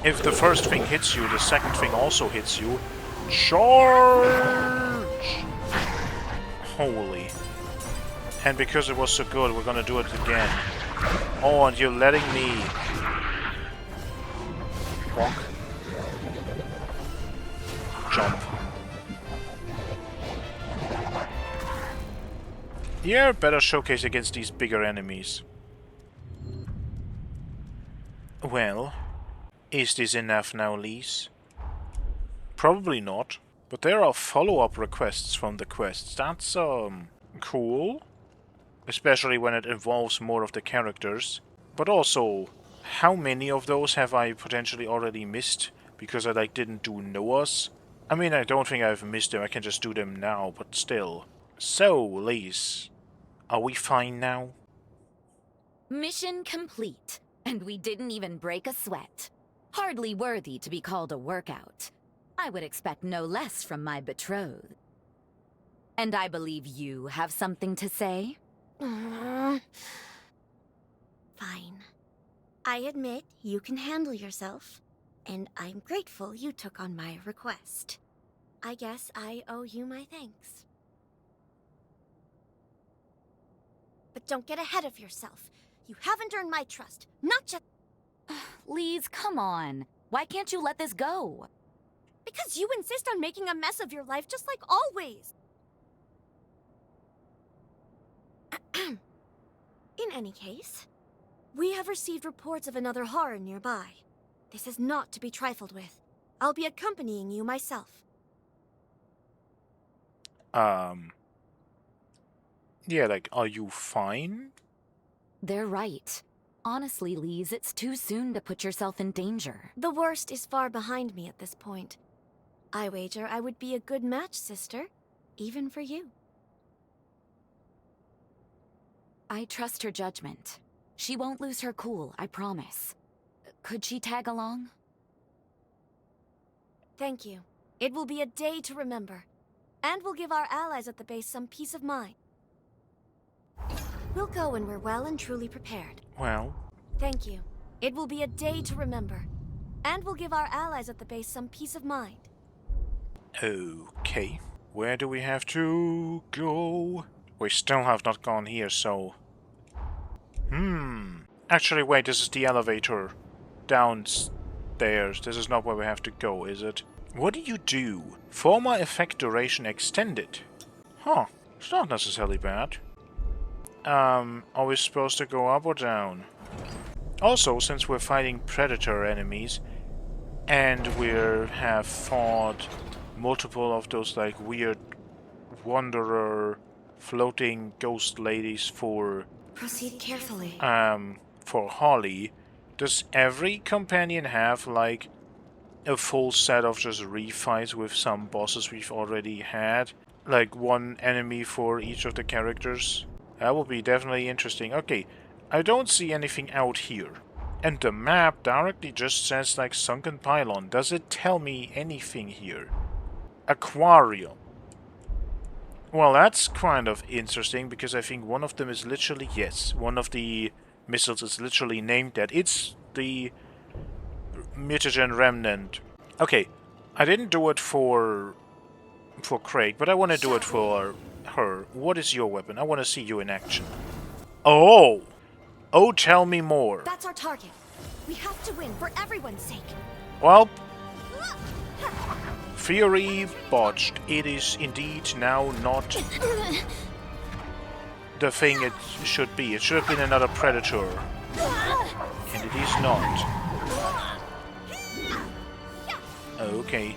if the first thing hits you, the second thing also hits you. Charge! Holy. And because it was so good, we're gonna do it again. Oh, and you're letting me... walk. Jump. Yeah, better showcase against these bigger enemies. Well, is this enough now, Lise? Probably not, but there are follow-up requests from the quests. That's, cool. Especially when it involves more of the characters. But also, how many of those have I potentially already missed? Because I, like, didn't do Noah's? I mean, I don't think I've missed them, I can just do them now, but still. So, Lise, are we fine now?
Mission complete, and we didn't even break a sweat. Hardly worthy to be called a workout. I would expect no less from my betrothed. And I believe you have something to say?
Fine. I admit you can handle yourself, and I'm grateful you took on my request. I guess I owe you my thanks. But don't get ahead of yourself. You haven't earned my trust, not just...
Lise, come on. Why can't you let this go?
Because you insist on making a mess of your life just like always. In any case, we have received reports of another horror nearby. This is not to be trifled with. I'll be accompanying you myself.
Yeah, like, are you fine?
They're right. Honestly, Lise, it's too soon to put yourself in danger.
The worst is far behind me at this point. I wager I would be a good match, sister. Even for you.
I trust her judgment. She won't lose her cool, I promise. Could she tag along?
Thank you. It will be a day to remember. And will give our allies at the base some peace of mind. We'll go when we're well and truly prepared.
Well...
Thank you. It will be a day to remember. And will give our allies at the base some peace of mind.
Okay. Where do we have to go? We still have not gone here, so... Actually, wait, this is the elevator. Downstairs. This is not where we have to go, is it? What do you do? Former effect duration extended. Huh. It's not necessarily bad. Are we supposed to go up or down? Also, since we're fighting predator enemies, and we have fought multiple of those, like, weird wanderer floating ghost ladies for...
Proceed carefully.
For Holly, does every companion have, like, a full set of just refights with some bosses we've already had? Like, one enemy for each of the characters? That will be definitely interesting. Okay, I don't see anything out here. And the map directly just says, like, sunken pylon. Does it tell me anything here? Aquarium. Well, that's kind of interesting, because I think one of them is literally... Yes, one of the missiles is literally named that. It's the mutagen remnant. Okay, I didn't do it for Craig, but I want to do it for her. What is your weapon? I want to see you in action. Oh! Oh, tell me more.
That's our target. We have to win for everyone's sake.
Well, theory botched. It is indeed now not the thing it should be. It should have been another predator. And it is not. Okay.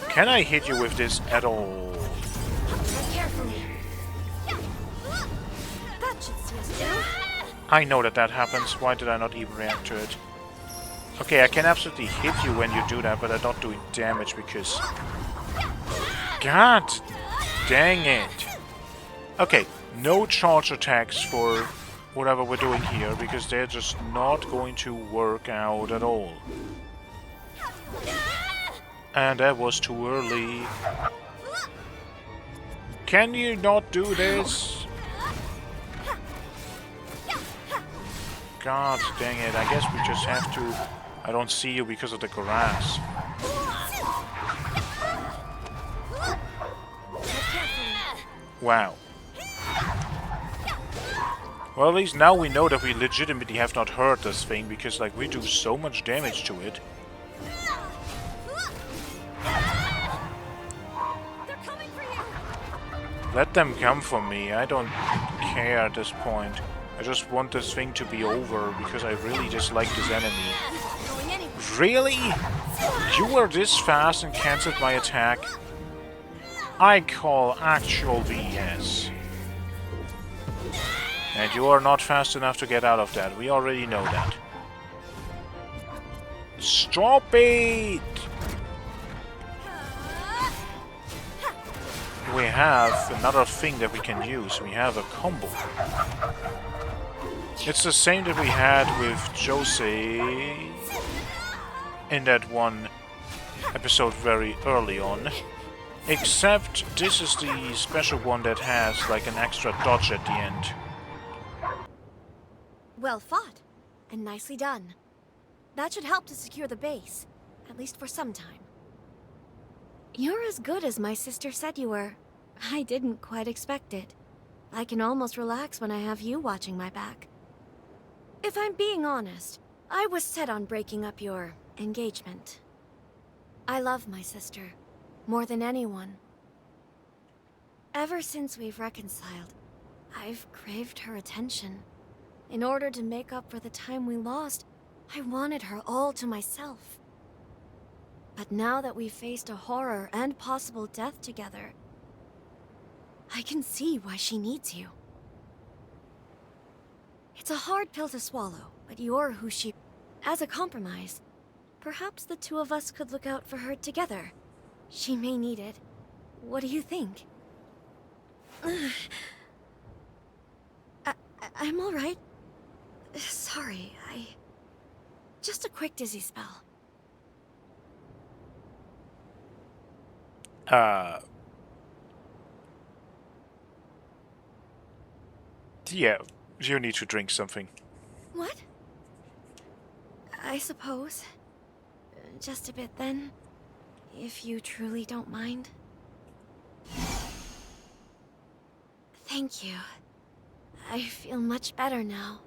Can I hit you with this at all?
Carefully. That should see us through.
I know that that happens. Why did I not even react to it? Okay, I can absolutely hit you when you do that, but I'm not doing damage because... God dang it. Okay, no charge attacks for whatever we're doing here, because they're just not going to work out at all. And that was too early. Can you not do this? God dang it, I guess we just have to... I don't see you because of the grass. Wow. Well, at least now we know that we legitimately have not hurt this thing, because, like, we do so much damage to it. Let them come for me. I don't care at this point. I just want this thing to be over, because I really dislike this enemy. Really? You were this fast and cancelled my attack? I call actual BS. And you are not fast enough to get out of that. We already know that. Stop it! We have another thing that we can use. We have a combo. It's the same that we had with Jose in that one episode very early on. Except this is the special one that has like an extra dodge at the end.
Well fought, and nicely done. That should help to secure the base, at least for some time. You're as good as my sister said you were. I didn't quite expect it. I can almost relax when I have you watching my back. If I'm being honest, I was set on breaking up your engagement. I love my sister, more than anyone. Ever since we've reconciled, I've craved her attention. In order to make up for the time we lost, I wanted her all to myself. But now that we've faced a horror and possible death together, I can see why she needs you. It's a hard pill to swallow, but you're who she... As a compromise, perhaps the two of us could look out for her together. She may need it. What do you think? I'm all right. Sorry, just a quick dizzy spell.
Yeah, you need to drink something.
What? I suppose. Just a bit then, if you truly don't mind. Thank you. I feel much better now.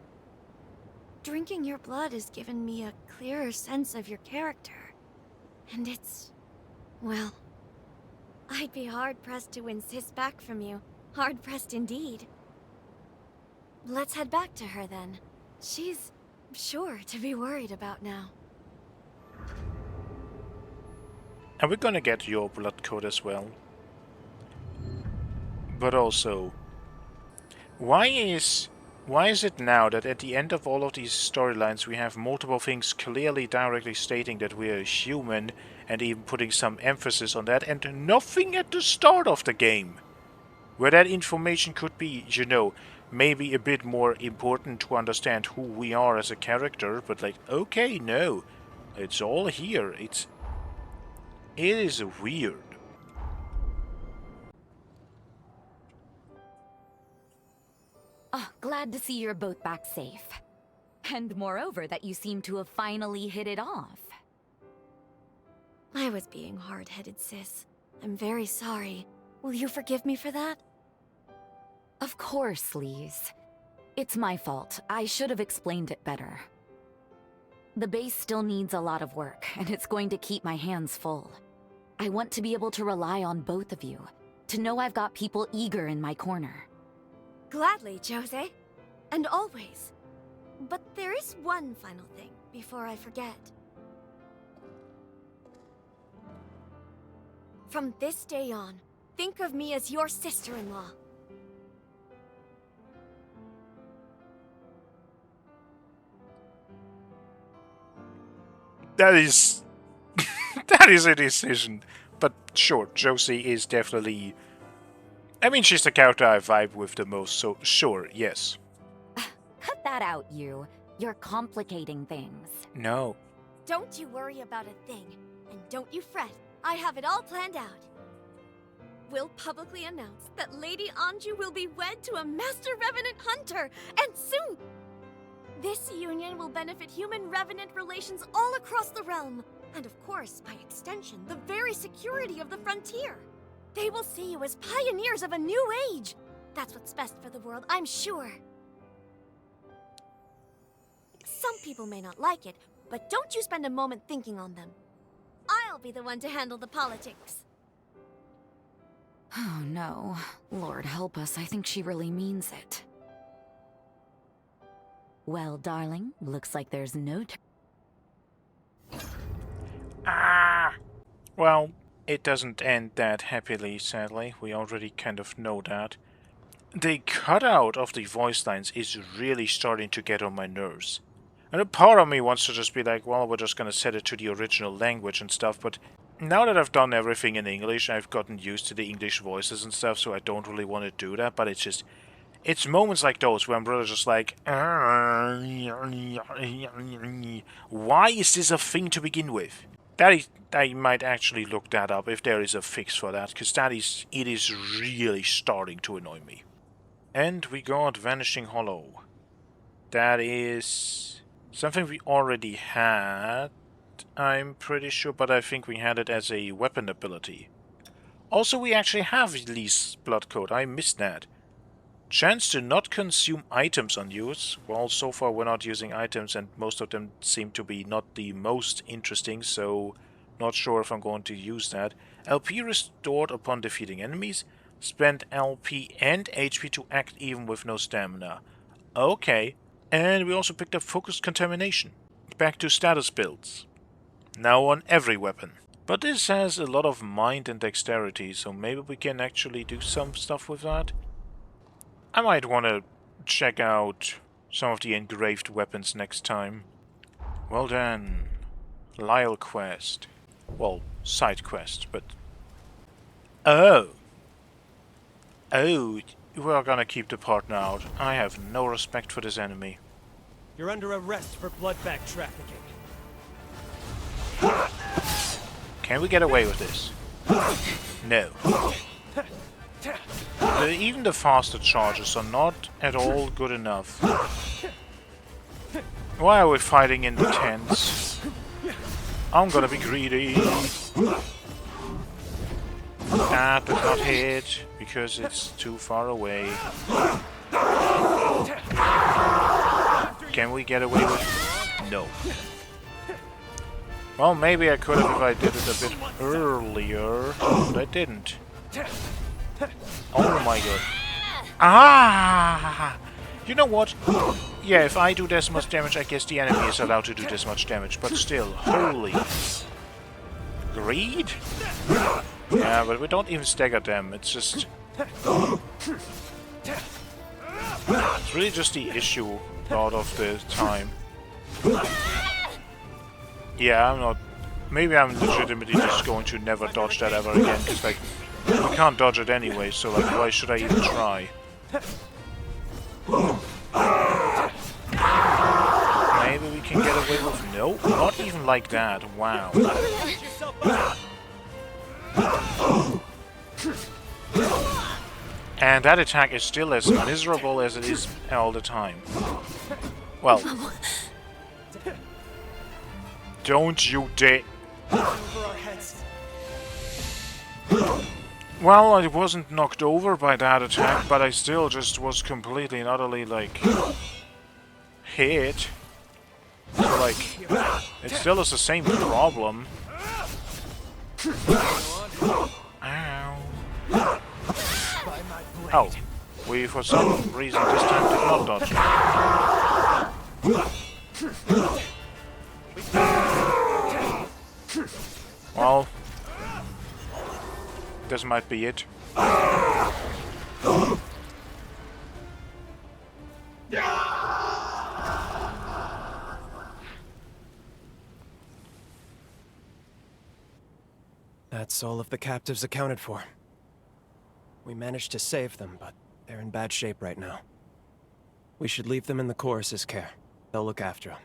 Drinking your blood has given me a clearer sense of your character. And it's... well... I'd be hard-pressed to win Sis back from you. Hard-pressed indeed. Let's head back to her then. She's sure to be worried about now.
And we're gonna get your blood code as well. But also... Why is it now that at the end of all of these storylines we have multiple things clearly directly stating that we're human and even putting some emphasis on that, and nothing at the start of the game? Where that information could be, you know, maybe a bit more important to understand who we are as a character, but like, okay, no. It's all here. It is weird.
Oh, glad to see you're both back safe. And moreover, that you seem to have finally hit it off.
I was being hard-headed, Sis. I'm very sorry. Will you forgive me for that?
Of course, Lise. It's my fault. I should have explained it better. The base still needs a lot of work, and it's going to keep my hands full. I want to be able to rely on both of you, to know I've got people eager in my corner.
Gladly, Jose. And always. But there is one final thing before I forget. From this day on, think of me as your sister-in-law.
That is... that is a decision. But sure, Josie is definitely... I mean, she's the character I vibe with the most, so sure, yes.
Cut that out, you. You're complicating things.
No.
Don't you worry about a thing, and don't you fret. I have it all planned out. will publicly announce that Lady Anju will be wed to a Master Revenant Hunter, and soon! This union will benefit human-revenant relations all across the realm, and of course, by extension, the very security of the frontier. They will see you as pioneers of a new age. That's what's best for the world, I'm sure. Some people may not like it, but don't you spend a moment thinking on them. I'll be the one to handle the politics.
Oh no. Lord help us, I think she really means it. Well, darling, looks like there's no
Well, it doesn't end that happily, sadly. We already kind of know that. The cutout of the voice lines is really starting to get on my nerves. And a part of me wants to just be like, well, we're just gonna set it to the original language and stuff, but now that I've done everything in English, I've gotten used to the English voices and stuff, so I don't really want to do that, but it's just... It's moments like those where I'm really just like... Why is this a thing to begin with? I might actually look that up if there is a fix for that, because it is really starting to annoy me. And we got Vanishing Hollow. That is something we already had, I'm pretty sure, but I think we had it as a weapon ability. Also, we actually have Lee's blood code. I missed that. Chance to not consume items on use. Well, so far we're not using items, and most of them seem to be not the most interesting, so not sure if I'm going to use that. LP restored upon defeating enemies. Spend LP and HP to act even with no stamina. Okay. And we also picked up Focused Contamination. Back to status builds. Now on every weapon. But this has a lot of mind and dexterity, so maybe we can actually do some stuff with that. I might want to check out some of the engraved weapons next time. Well then, Lyle quest. Well, side quest, but... Oh! Oh, we're gonna keep the partner out. I have no respect for this enemy.
You're under arrest for blood bag trafficking.
Can we get away with this? No. Even the faster charges are not at all good enough. Why are we fighting in the tents? I'm gonna be greedy. That did not hit, because it's too far away. Can we get away with... No. Well, maybe I could have if I did it a bit earlier, but I didn't. Oh my god. Ah! You know what? Yeah, if I do this much damage, I guess the enemy is allowed to do this much damage, but still, holy... Greed? Yeah, but we don't even stagger them, it's just... It's really just the issue a lot of the time. Yeah, I'm not... Maybe I'm legitimately just going to never dodge that ever again, because, like, we can't dodge it anyway, so, like, why should I even try? Maybe we can get away with... Nope, not even like that. Wow. And that attack is still as miserable as it is all the time. Well... Don't you dare... Well, I wasn't knocked over by that attack, but I still just was completely and utterly, like... hit. So, like... It still is the same problem. Ow. Oh. We, for some reason, this time did not dodge it. Well... This might be it.
That's all of the captives accounted for. We managed to save them, but they're in bad shape right now. We should leave them in the chorus's care. They'll look after them.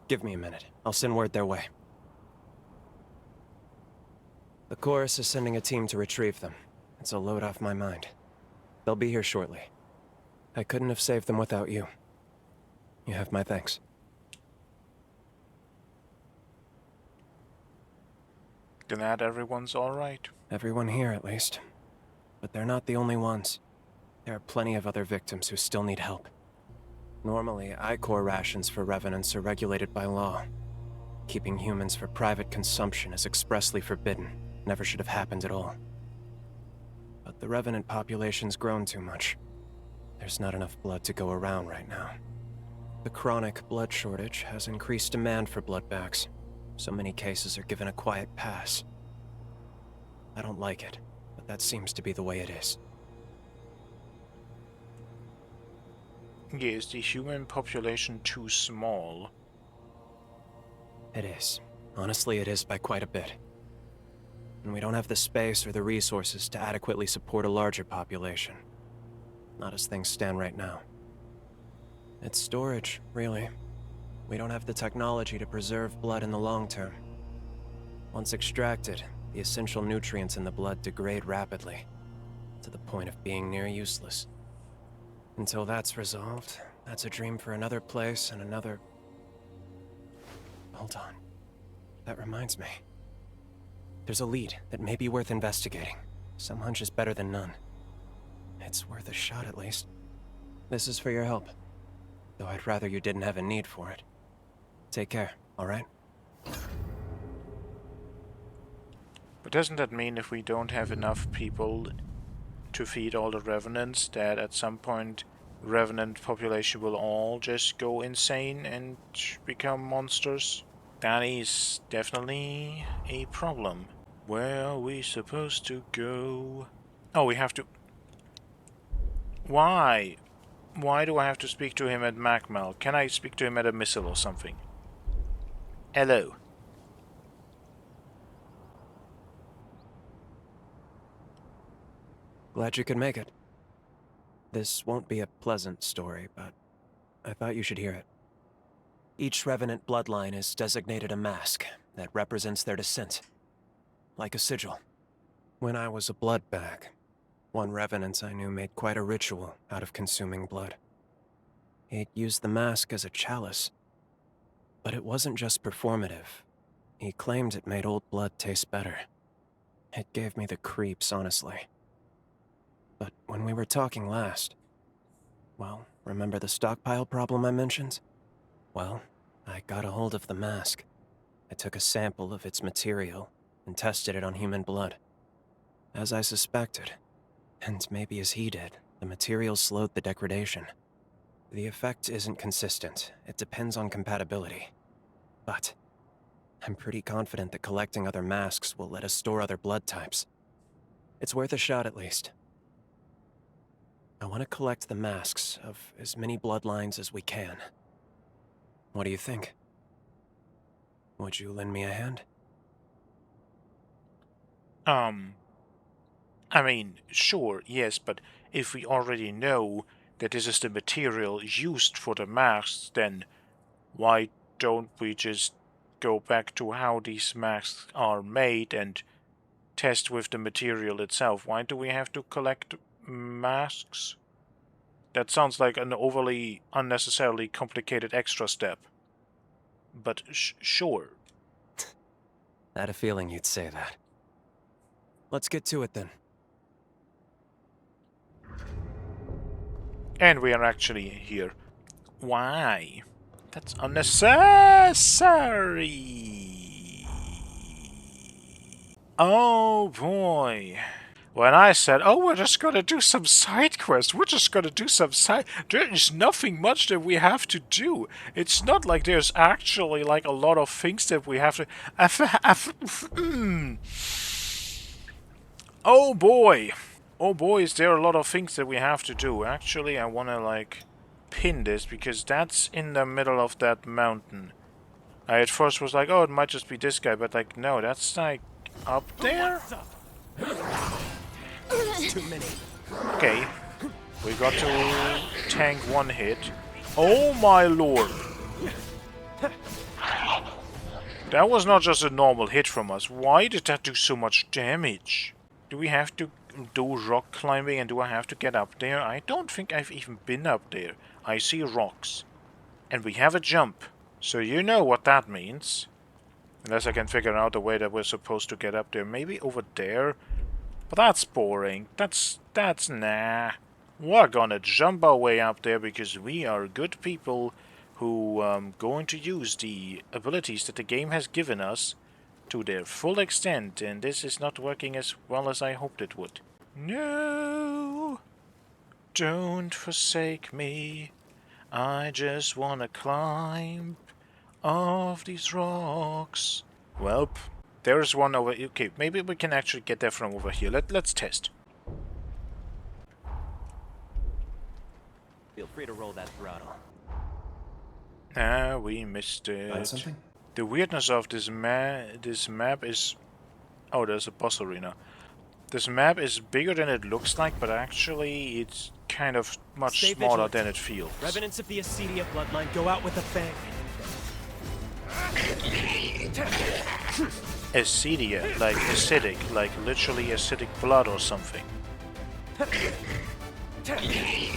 Give me a minute. I'll send word their way. The Chorus is sending a team to retrieve them. It's a load off my mind. They'll be here shortly. I couldn't have saved them without you. You have my thanks.
Glad everyone's alright.
Everyone here, at least. But they're not the only ones. There are plenty of other victims who still need help. Normally, I-Corps rations for Revenants are regulated by law. Keeping humans for private consumption is expressly forbidden. Never should have happened at all. But the Revenant population's grown too much. There's not enough blood to go around right now. The chronic blood shortage has increased demand for blood bags. So many cases are given a quiet pass. I don't like it, but that seems to be the way it is.
Is the human population too small?
It is. Honestly, it is by quite a bit. And we don't have the space or the resources to adequately support a larger population. Not as things stand right now. It's storage, really. We don't have the technology to preserve blood in the long term. Once extracted, the essential nutrients in the blood degrade rapidly, to the point of being near useless. Until that's resolved, that's a dream for another place and another... Hold on. That reminds me. There's a lead that may be worth investigating. Some hunch is better than none. It's worth a shot at least. This is for your help. Though I'd rather you didn't have a need for it. Take care, alright?
But doesn't that mean if we don't have enough people to feed all the Revenants, that at some point Revenant population will all just go insane and become monsters? That is definitely a problem. Where are we supposed to go? Oh, we have to... Why? Why do I have to speak to him at Magmal? Can I speak to him at a missile or something? Hello.
Glad you could make it. This won't be a pleasant story, but I thought you should hear it. Each Revenant bloodline is designated a mask that represents their descent, like a sigil. When I was a blood bag, one Revenant I knew made quite a ritual out of consuming blood. He'd used the mask as a chalice, but it wasn't just performative. He claimed it made old blood taste better. It gave me the creeps, honestly. But when we were talking last, well, remember the stockpile problem I mentioned? Well, I got a hold of the mask. I took a sample of its material and tested it on human blood. As I suspected, and maybe as he did, the material slowed the degradation. The effect isn't consistent. It depends on compatibility. But I'm pretty confident that collecting other masks will let us store other blood types. It's worth a shot at least. I want to collect the masks of as many bloodlines as we can. What do you think? Would you lend me a hand?
I mean, sure, yes, but if we already know that this is the material used for the masks, then why don't we just go back to how these masks are made and test with the material itself? Why do we have to collect masks? That sounds like an overly unnecessarily complicated extra step. But sure.
I had a feeling you'd say that. Let's get to it then.
And we are actually here. Why? That's unnecessary. Oh boy. When I said, oh, we're just gonna do some side quests, we're just gonna do some side... There is nothing much that we have to do. It's not like there's actually, like, a lot of things that we have to... Oh boy. Oh boy, is there a lot of things that we have to do. Actually, I wanna, like, pin this, because that's in the middle of that mountain. I at first was like, oh, it might just be this guy, but, like, no, that's, like, up there?
Too many.
Okay, we got to tank one hit. Oh my lord! That was not just a normal hit from us. Why did that do so much damage? Do we have to do rock climbing and do I have to get up there? I don't think I've even been up there. I see rocks. And we have a jump. So you know what that means. Unless I can figure out the way that we're supposed to get up there. Maybe over there? But that's boring. That's nah. We're gonna jump our way up there because we are good people who going to use the abilities that the game has given us to their full extent, and this is not working as well as I hoped it would. No, don't forsake me. I just wanna climb off these rocks. Welp, there's one over. Okay, maybe we can actually get there from over here. Let's test.
Feel free to roll that throttle.
Ah, we missed it.
Find something?
The weirdness of this map is... Oh, there's a boss arena. This map is bigger than it looks like, but actually it's kind of much
Stay
smaller
vigilant.
than it feels.
Revenants of the Acedia bloodline go out with a bang.
Acedia, like acidic, like literally acidic blood or something.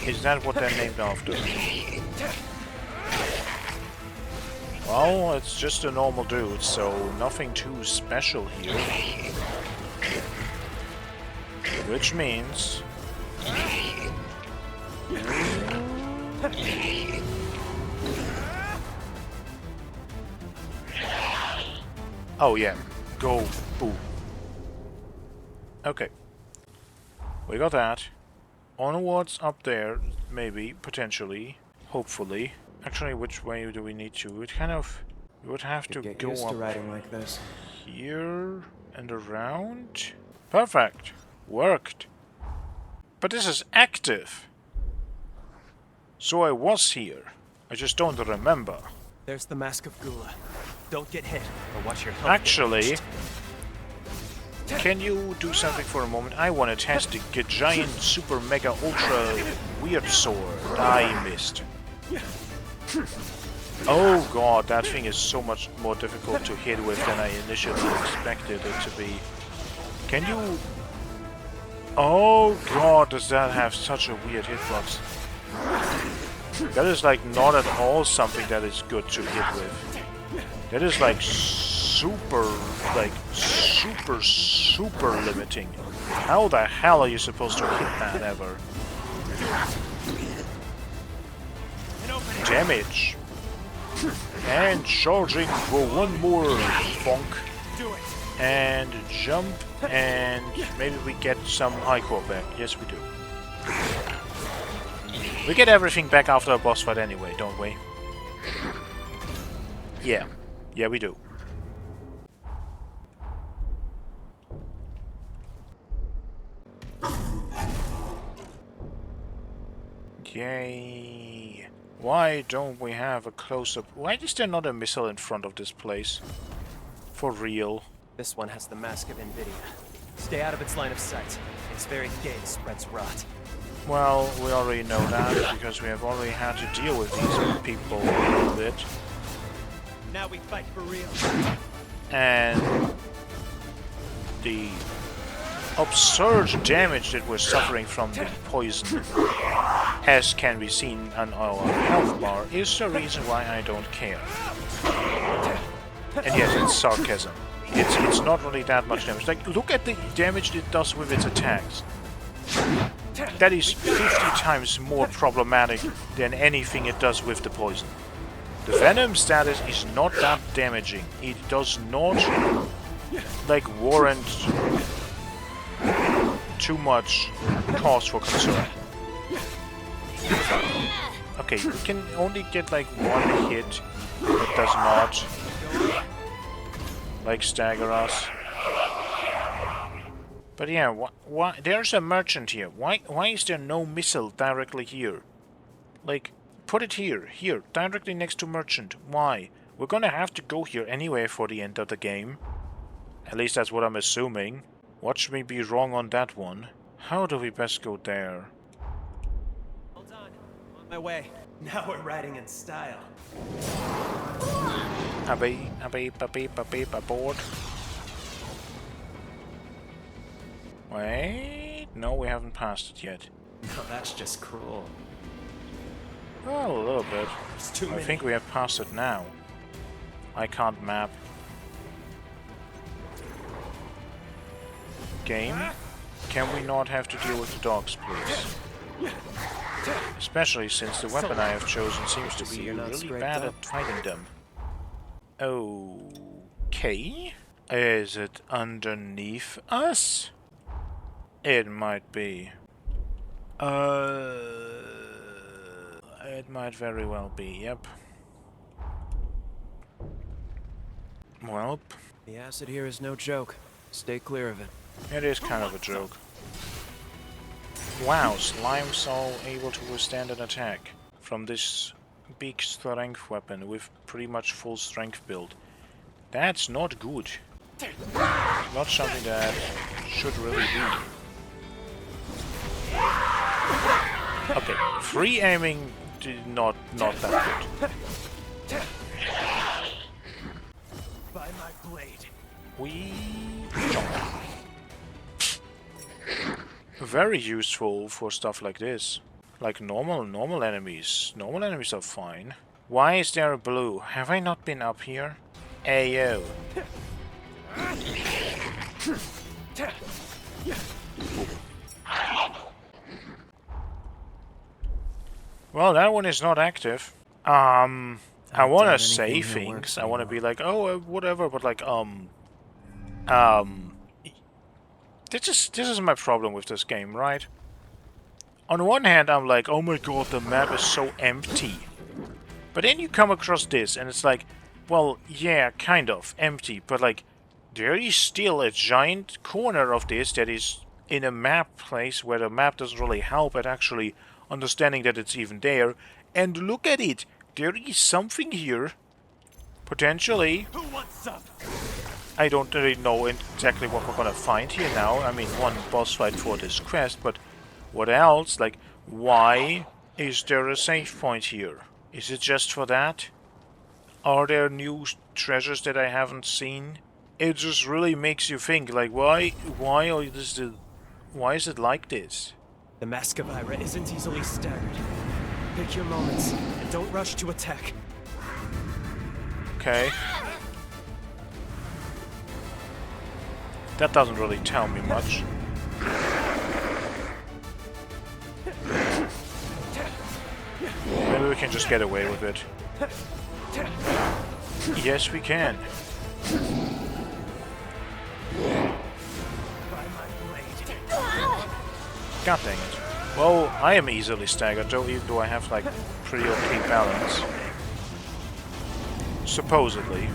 Is that what they're named after? Well, it's just a normal dude, so nothing too special here. Which means... Oh yeah, go, boo. Okay. We got that. Onwards up there, maybe, potentially, hopefully. Actually, which way do we need to? It kind of... We would have to
Get
go
used to
up
riding like this.
here and around. Perfect. Worked. But this is active. So I was here. I just don't remember.
There's the Mask of Gula. Don't get hit, or watch your health.
Actually, can you do something for a moment? I want to test the giant, super, mega, ultra weird sword. I missed. Oh god, that thing is so much more difficult to hit with than I initially expected it to be. Can you... Oh god, does that have such a weird hitbox? That is like not at all something that is good to hit with. That is like super limiting. How the hell are you supposed to hit that ever? Damage. And charging for one more bonk. And jump, and maybe we get some Ichor back. Yes, we do. We get everything back after a boss fight anyway, don't we? Yeah. Yeah, we do. Yay. Why don't we have a close-up? Why is there not a missile in front of this place? For real.
This one has the Mask of Invidia. Stay out of its line of sight. Its very gate spreads rot.
Well, we already know that, because we have already had to deal with these people a little bit.
Now we fight for real.
And the absurd damage that we're suffering from the poison, as can be seen on our health bar, is the reason why I don't care. And yes, it's sarcasm. It's not really that much damage. Like, look at the damage it does with its attacks. That is 50 times more problematic than anything it does with the poison. The venom status is not that damaging. It does not, like, warrant too much cause for concern. Okay, we can only get, like, one hit. It does not, like, stagger us. But yeah, why there's a merchant here. Why is there no missile directly here? Like, put it here, directly next to merchant. Why? We're gonna have to go here anyway for the end of the game. At least that's what I'm assuming. Watch me be wrong on that one. How do we best go there?
Hold on. On my way. Now we're riding in style.
Aboard. Wait, no, we haven't passed it yet.
No, that's just cruel.
Well, a little bit.
There's too
I
many.
think we have passed it now. I can't map. Game? Can we not have to deal with the dogs, please? Especially since the weapon I have chosen seems to be
You're not
really
scraped
bad
up.
at fighting them. Okay. Is it underneath us? It might be. It might very well be, yep. Well,
The acid here is no joke. Stay clear of it.
it is kind of a joke. Wow, slimes are able to withstand an attack from this big strength weapon with pretty much full strength build. That's not good. Not something that should really be. Okay, free aiming not that good.
By my blade.
We jump. Very useful for stuff like this. Like normal enemies. Normal enemies are fine. Why is there a blue? Have I not been up here? Ayo. Well, that one is not active. I want to say things. I want to be like, oh, whatever, but like, this is my problem with this game, right? On one hand, I'm like, oh my god, the map is so empty. But then you come across this, and it's like, well, yeah, kind of empty, but like, there is still a giant corner of this that is in a map place where the map doesn't really help at actually understanding that it's even there. And look at it! There is something here. Potentially.
Who wants some?
I don't really know exactly what we're gonna find here now. I mean, one boss fight for this quest, but what else? Like, why is there a save point here? Is it just for that? Are there new treasures that I haven't seen? It just really makes you think, like, why is it like this?
The Mask of Ira isn't easily staggered. Pick your moments, and don't rush to attack.
Okay. That doesn't really tell me much. Maybe we can just get away with it. Yes, we can. God dang it. Well, I am easily staggered, though, even though I have, like, pretty okay balance. Supposedly.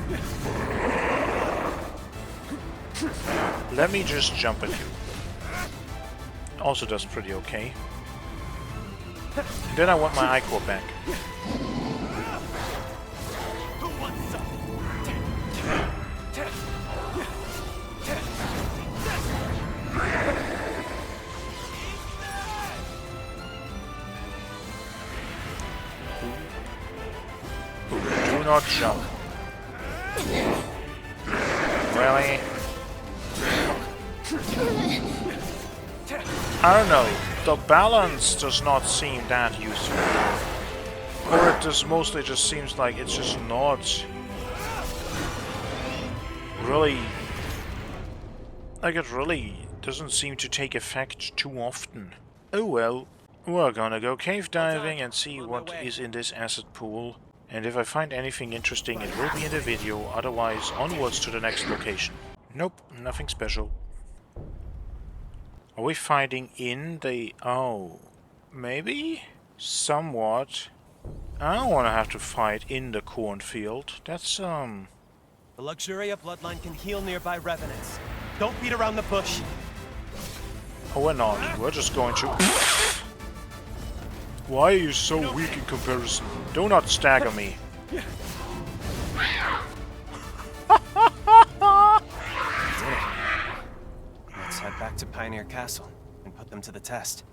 Let me just jump at you. Also does pretty okay. And then I want my iCore back. Do not jump. Really? I don't know. The balance does not seem that useful. Or it just mostly just seems like it's just not really... Like it really doesn't seem to take effect too often. Oh well. We're gonna go cave diving and see what is in this acid pool. And if I find anything interesting, it will be in the video. Otherwise, onwards to the next location. Nope, nothing special. Are we fighting in the... Oh, maybe? Somewhat. I don't want to have to fight in the cornfield. That's,
The Luxuria bloodline can heal nearby revenants. Don't beat around the bush.
Oh, we're not. We're just going to... Why are you so weak in comparison? Do not stagger me.
Let's head back to Pioneer Castle and put them to the test.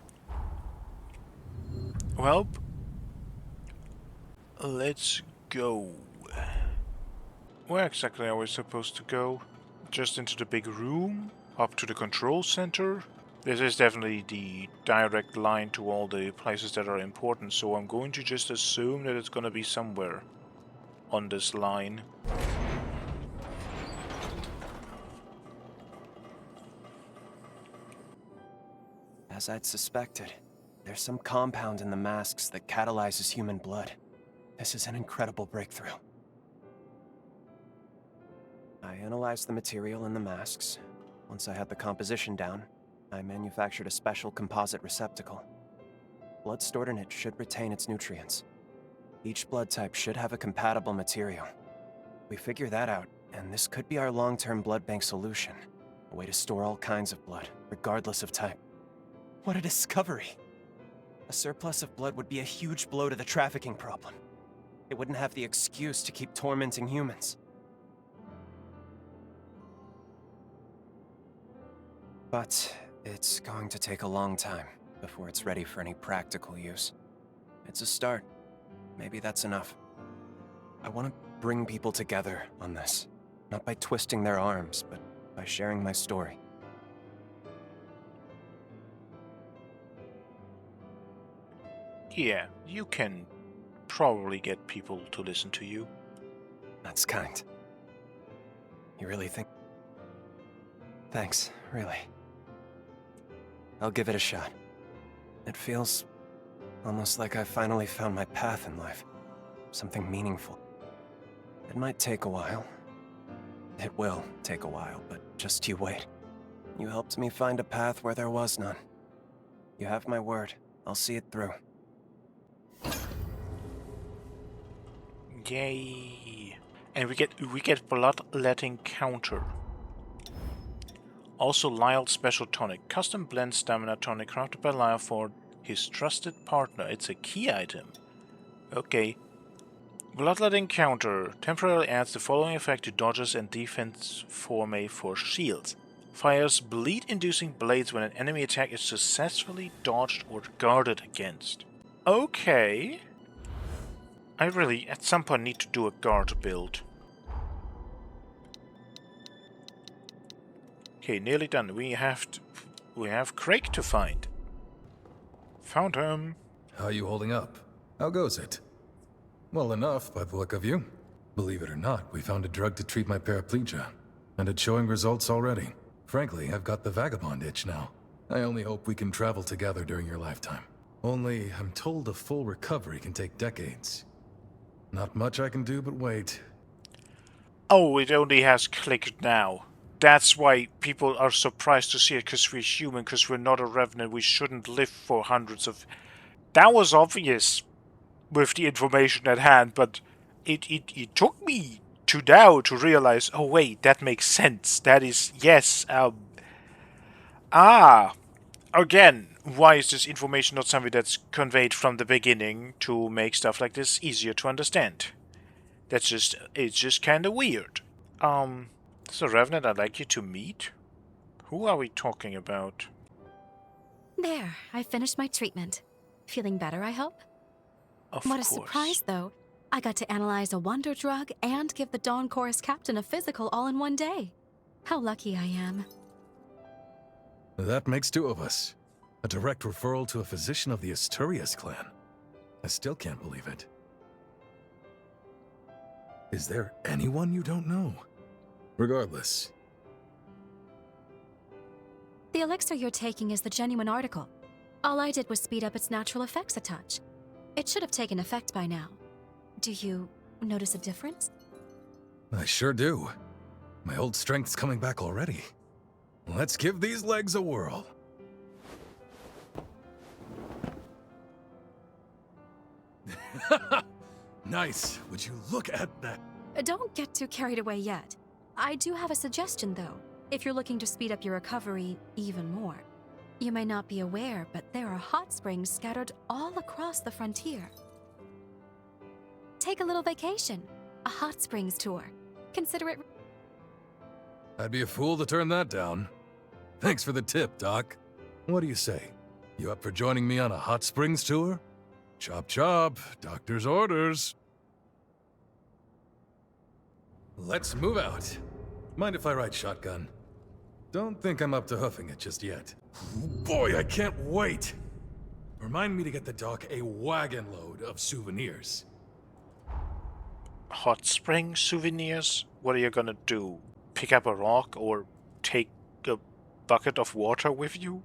Well, let's go. Where exactly are we supposed to go? Just into the big room? Up to the control center? This is definitely the direct line to all the places that are important, so I'm going to just assume that it's gonna be somewhere on this line.
As I'd suspected, there's some compound in the masks that catalyzes human blood. This is an incredible breakthrough. I analyzed the material in the masks. Once I had the composition down, I manufactured a special composite receptacle. Blood stored in it should retain its nutrients. Each blood type should have a compatible material. We figure that out, and this could be our long-term blood bank solution. A way to store all kinds of blood, regardless of type. What a discovery! A surplus of blood would be a huge blow to the trafficking problem. It wouldn't have the excuse to keep tormenting humans. But it's going to take a long time before it's ready for any practical use. It's a start. Maybe that's enough. I want to bring people together on this. Not by twisting their arms, but by sharing my story.
Yeah, you can probably get people to listen to you.
That's kind. You really think? Thanks, really. I'll give it a shot. It feels almost like I finally found my path in life. Something meaningful. It might take a while. It will take a while, but just you wait. You helped me find a path where there was none. You have my word. I'll see it through.
Yay! And we get bloodletting counter. Also Lyle's special tonic, custom blend stamina tonic crafted by Lyle for his trusted partner. It's a key item. Okay. Bloodletting counter temporarily adds the following effect to dodges and defense formulae for shields. Fires bleed-inducing blades when an enemy attack is successfully dodged or guarded against. Okay. I really, at some point, need to do a guard build. Okay, nearly done. We have Craig to find. Found him.
How you holding up? How goes it? Well enough, by the look of you. Believe it or not, we found a drug to treat my paraplegia, and it's showing results already. Frankly, I've got the vagabond itch now. I only hope we can travel together during your lifetime. Only, I'm told a full recovery can take decades. Not much I can do but wait.
Oh, it only has clicked now. That's why people are surprised to see it, because we're human, because we're not a revenant. We shouldn't live for hundreds of... That was obvious with the information at hand, but it took me to now to realize, oh wait, that makes sense. That is, yes, again, why is this information not something that's conveyed from the beginning to make stuff like this easier to understand? It's just kind of weird. There's a revenant I'd like you to meet. Who are we talking about?
There, I finished my treatment. Feeling better, I hope?
Of
What
course.
a surprise, though. I got to analyze a wonder drug and give the Dawn Chorus captain a physical all in one day. How lucky I am.
That makes two of us. A direct referral to a physician of the Asturias clan. I still can't believe it. Is there anyone you don't know? Regardless.
The elixir you're taking is the genuine article. All I did was speed up its natural effects a touch. It should have taken effect by now. Do you notice a difference?
I sure do. My old strength's coming back already. Let's give these legs a whirl. Nice. Would you look at that?
Don't get too carried away yet. I do have a suggestion, though, if you're looking to speed up your recovery even more. You may not be aware, but there are hot springs scattered all across the frontier. Take a little vacation, a hot springs tour. Consider it...
I'd be a fool to turn that down. Thanks for the tip, Doc. What do you say? You up for joining me on a hot springs tour? Chop chop, doctor's orders. Let's move out. Mind if I ride shotgun? Don't think I'm up to hoofing it just yet. Boy, I can't wait! Remind me to get the doc a wagon load of souvenirs.
Hot spring souvenirs? What are you gonna do? Pick up a rock or take a bucket of water with you?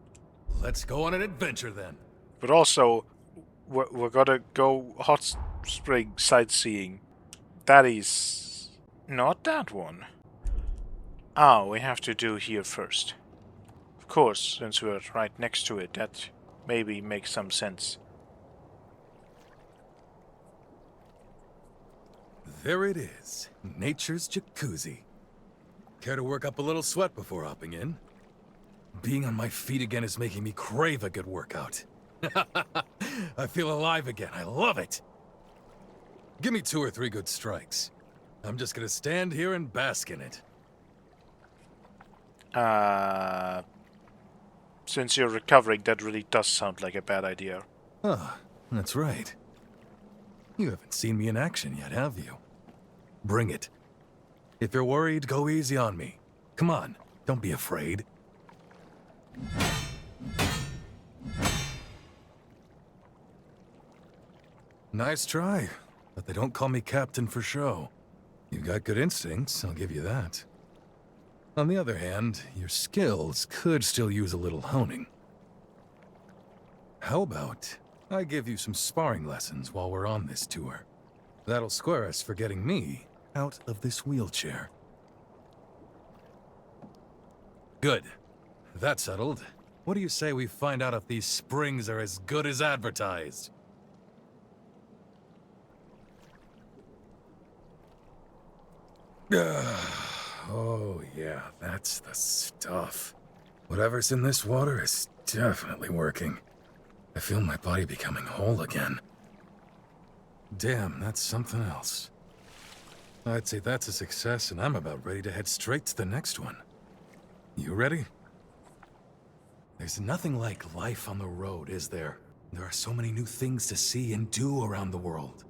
Let's go on an adventure then.
But also, we're gonna go hot spring sightseeing. That is not that one. Ah, we have to do here first. Of course, since we're right next to it, that maybe makes some sense.
There it is. Nature's jacuzzi. Care to work up a little sweat before hopping in? Being on my feet again is making me crave a good workout. I feel alive again. I love it. Give me 2 or 3 good strikes. I'm just gonna stand here and bask in it.
Since you're recovering, that really does sound like a bad idea.
Ah, that's right. You haven't seen me in action yet, have you? Bring it. If you're worried, go easy on me. Come on, don't be afraid. Nice try, but they don't call me captain for show. You've got good instincts, I'll give you that. On the other hand, your skills could still use a little honing. How about I give you some sparring lessons while we're on this tour? That'll square us for getting me out of this wheelchair. Good. That's settled. What do you say we find out if these springs are as good as advertised? Oh yeah, that's the stuff. Whatever's in this water is definitely working. I feel my body becoming whole again. Damn, that's something else. I'd say that's a success, and I'm about ready to head straight to the next one. You ready? There's nothing like life on the road, is there? There are so many new things to see and do around the world.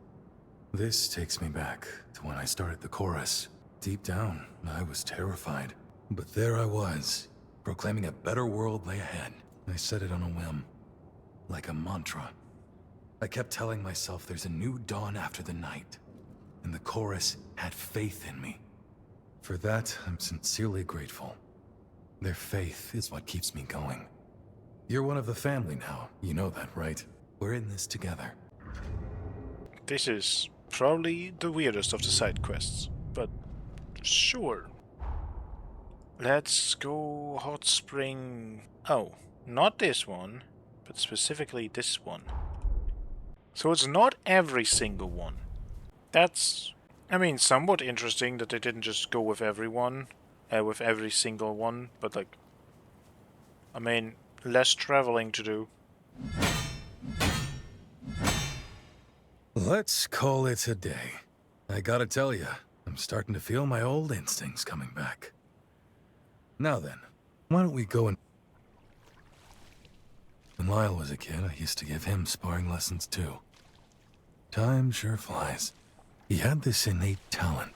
This takes me back to when I started the chorus. Deep down, I was terrified. But there I was, proclaiming a better world lay ahead. I said it on a whim, like a mantra. I kept telling myself there's a new dawn after the night, and the chorus had faith in me. For that, I'm sincerely grateful. Their faith is what keeps me going. You're one of the family now, you know that, right? We're in this together.
This is probably the weirdest of the side quests, but sure. Let's go hot spring... Oh, not this one, but specifically this one. So it's not every single one. That's, I mean, somewhat interesting that they didn't just go with everyone, with every single one, but like, I mean, less traveling to do.
Let's call it a day. I gotta tell you, I'm starting to feel my old instincts coming back. Now then, why don't we go and... When Lyle was a kid, I used to give him sparring lessons too. Time sure flies. He had this innate talent,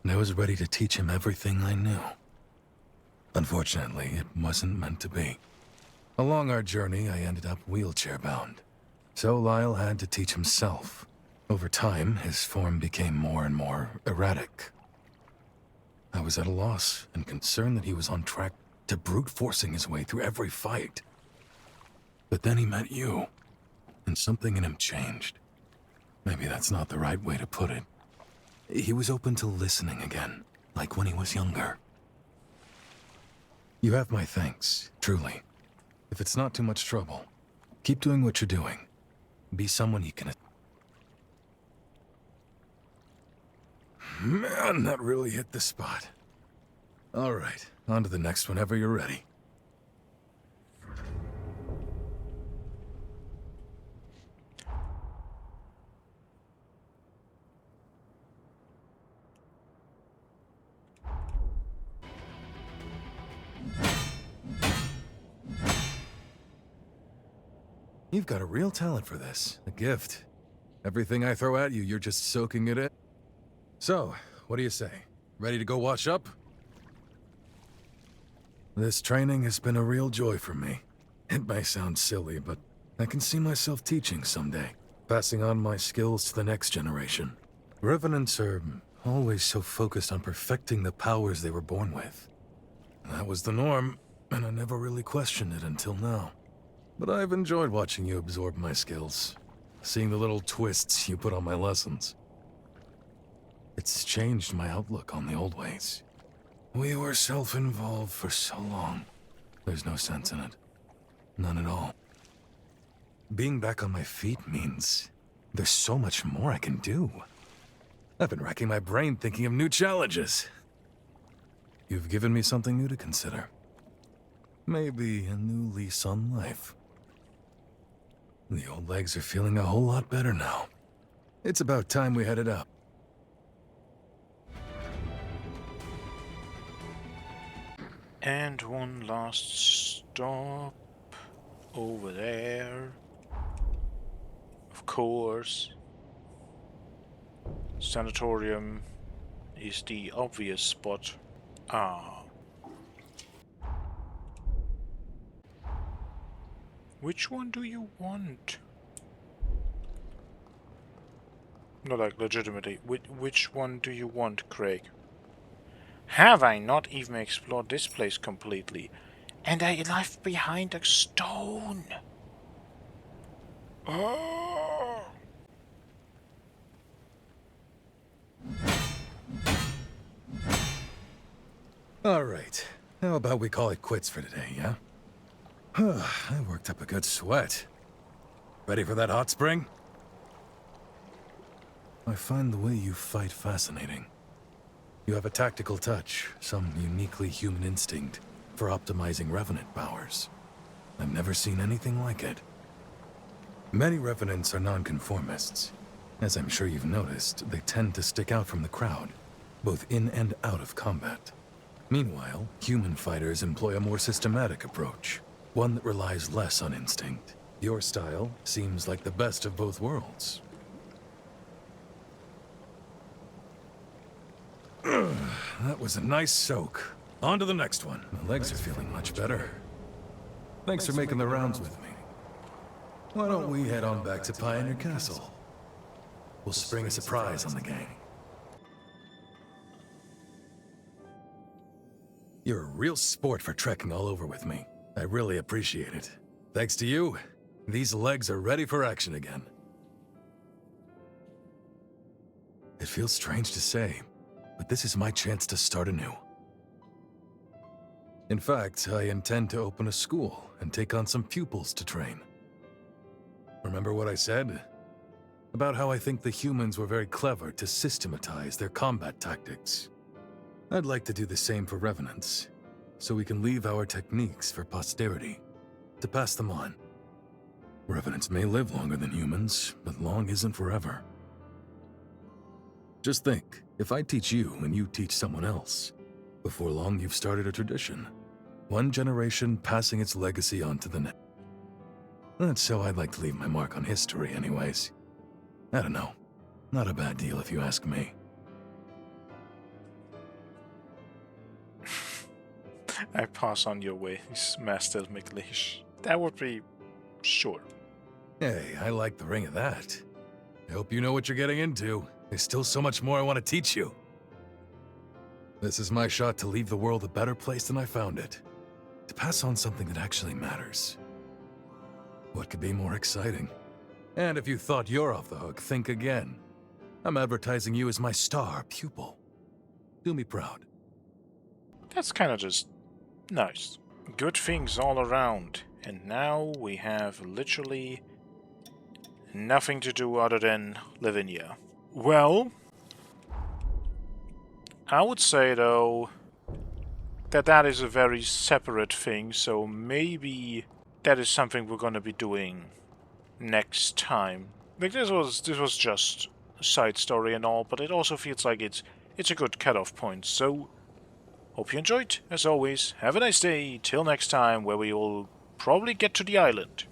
and I was ready to teach him everything I knew. Unfortunately, it wasn't meant to be. Along our journey, I ended up wheelchair-bound. So Lyle had to teach himself. Over time, his form became more and more erratic. I was at a loss and concerned that he was on track to brute-forcing his way through every fight. But then he met you, and something in him changed. Maybe that's not the right way to put it. He was open to listening again, like when he was younger. You have my thanks, truly. If it's not too much trouble, keep doing what you're doing. Be someone you can... Man, that really hit the spot. All right, on to the next whenever you're ready. You've got a real talent for this. A gift. Everything I throw at you, you're just soaking it in. So, what do you say? Ready to go wash up? This training has been a real joy for me. It may sound silly, but I can see myself teaching someday, passing on my skills to the next generation. Revenants are always so focused on perfecting the powers they were born with. That was the norm, and I never really questioned it until now. But I've enjoyed watching you absorb my skills, seeing the little twists you put on my lessons. It's changed my outlook on the old ways. We were self-involved for so long. There's no sense in it. None at all. Being back on my feet means there's so much more I can do. I've been racking my brain thinking of new challenges. You've given me something new to consider. Maybe a new lease on life. The old legs are feeling a whole lot better now. It's about time we headed up.
And one last stop over there. Of course. Sanatorium is the obvious spot. Ah. Which one do you want? No, like, legitimately, which one do you want, Craig? Have I not even explored this place completely? And I left behind a stone! Oh!
Alright, how about we call it quits for today, yeah? I worked up a good sweat. Ready for that hot spring? I find the way you fight fascinating. You have a tactical touch, some uniquely human instinct for optimizing Revenant powers. I've never seen anything like it. Many Revenants are nonconformists. As I'm sure you've noticed, they tend to stick out from the crowd, both in and out of combat. Meanwhile, human fighters employ a more systematic approach, one that relies less on instinct. Your style seems like the best of both worlds. That was a nice soak. On to the next one. My legs are feeling much better. Thanks for making the rounds with me. Why don't we head on back to Pioneer Castle? We'll spring a surprise on the gang. You're a real sport for trekking all over with me. I really appreciate it. Thanks to you, these legs are ready for action again. It feels strange to say, but this is my chance to start anew. In fact, I intend to open a school and take on some pupils to train. Remember what I said? About how I think the humans were very clever to systematize their combat tactics. I'd like to do the same for Revenants, so we can leave our techniques for posterity, to pass them on. Revenants may live longer than humans, but long isn't forever. Just think, if I teach you and you teach someone else, before long you've started a tradition. One generation passing its legacy on to the next. That's how I'd like to leave my mark on history anyways. I don't know. Not a bad deal if you ask me.
I pass on your way, Master McLeish. That would be sure.
Hey, I like the ring of that. I hope you know what you're getting into. There's still so much more I want to teach you. This is my shot to leave the world a better place than I found it. To pass on something that actually matters. What could be more exciting? And if you thought you're off the hook, think again. I'm advertising you as my star pupil. Do me proud.
That's kind of just nice. Good things all around. And now we have literally nothing to do other than live in here. Well, I would say though that is a very separate thing, so maybe that is something we're gonna be doing next time. Like this was just a side story and all, but it also feels like it's a good cutoff point. So hope you enjoyed. As always, have a nice day. Till next time, where we will probably get to the island.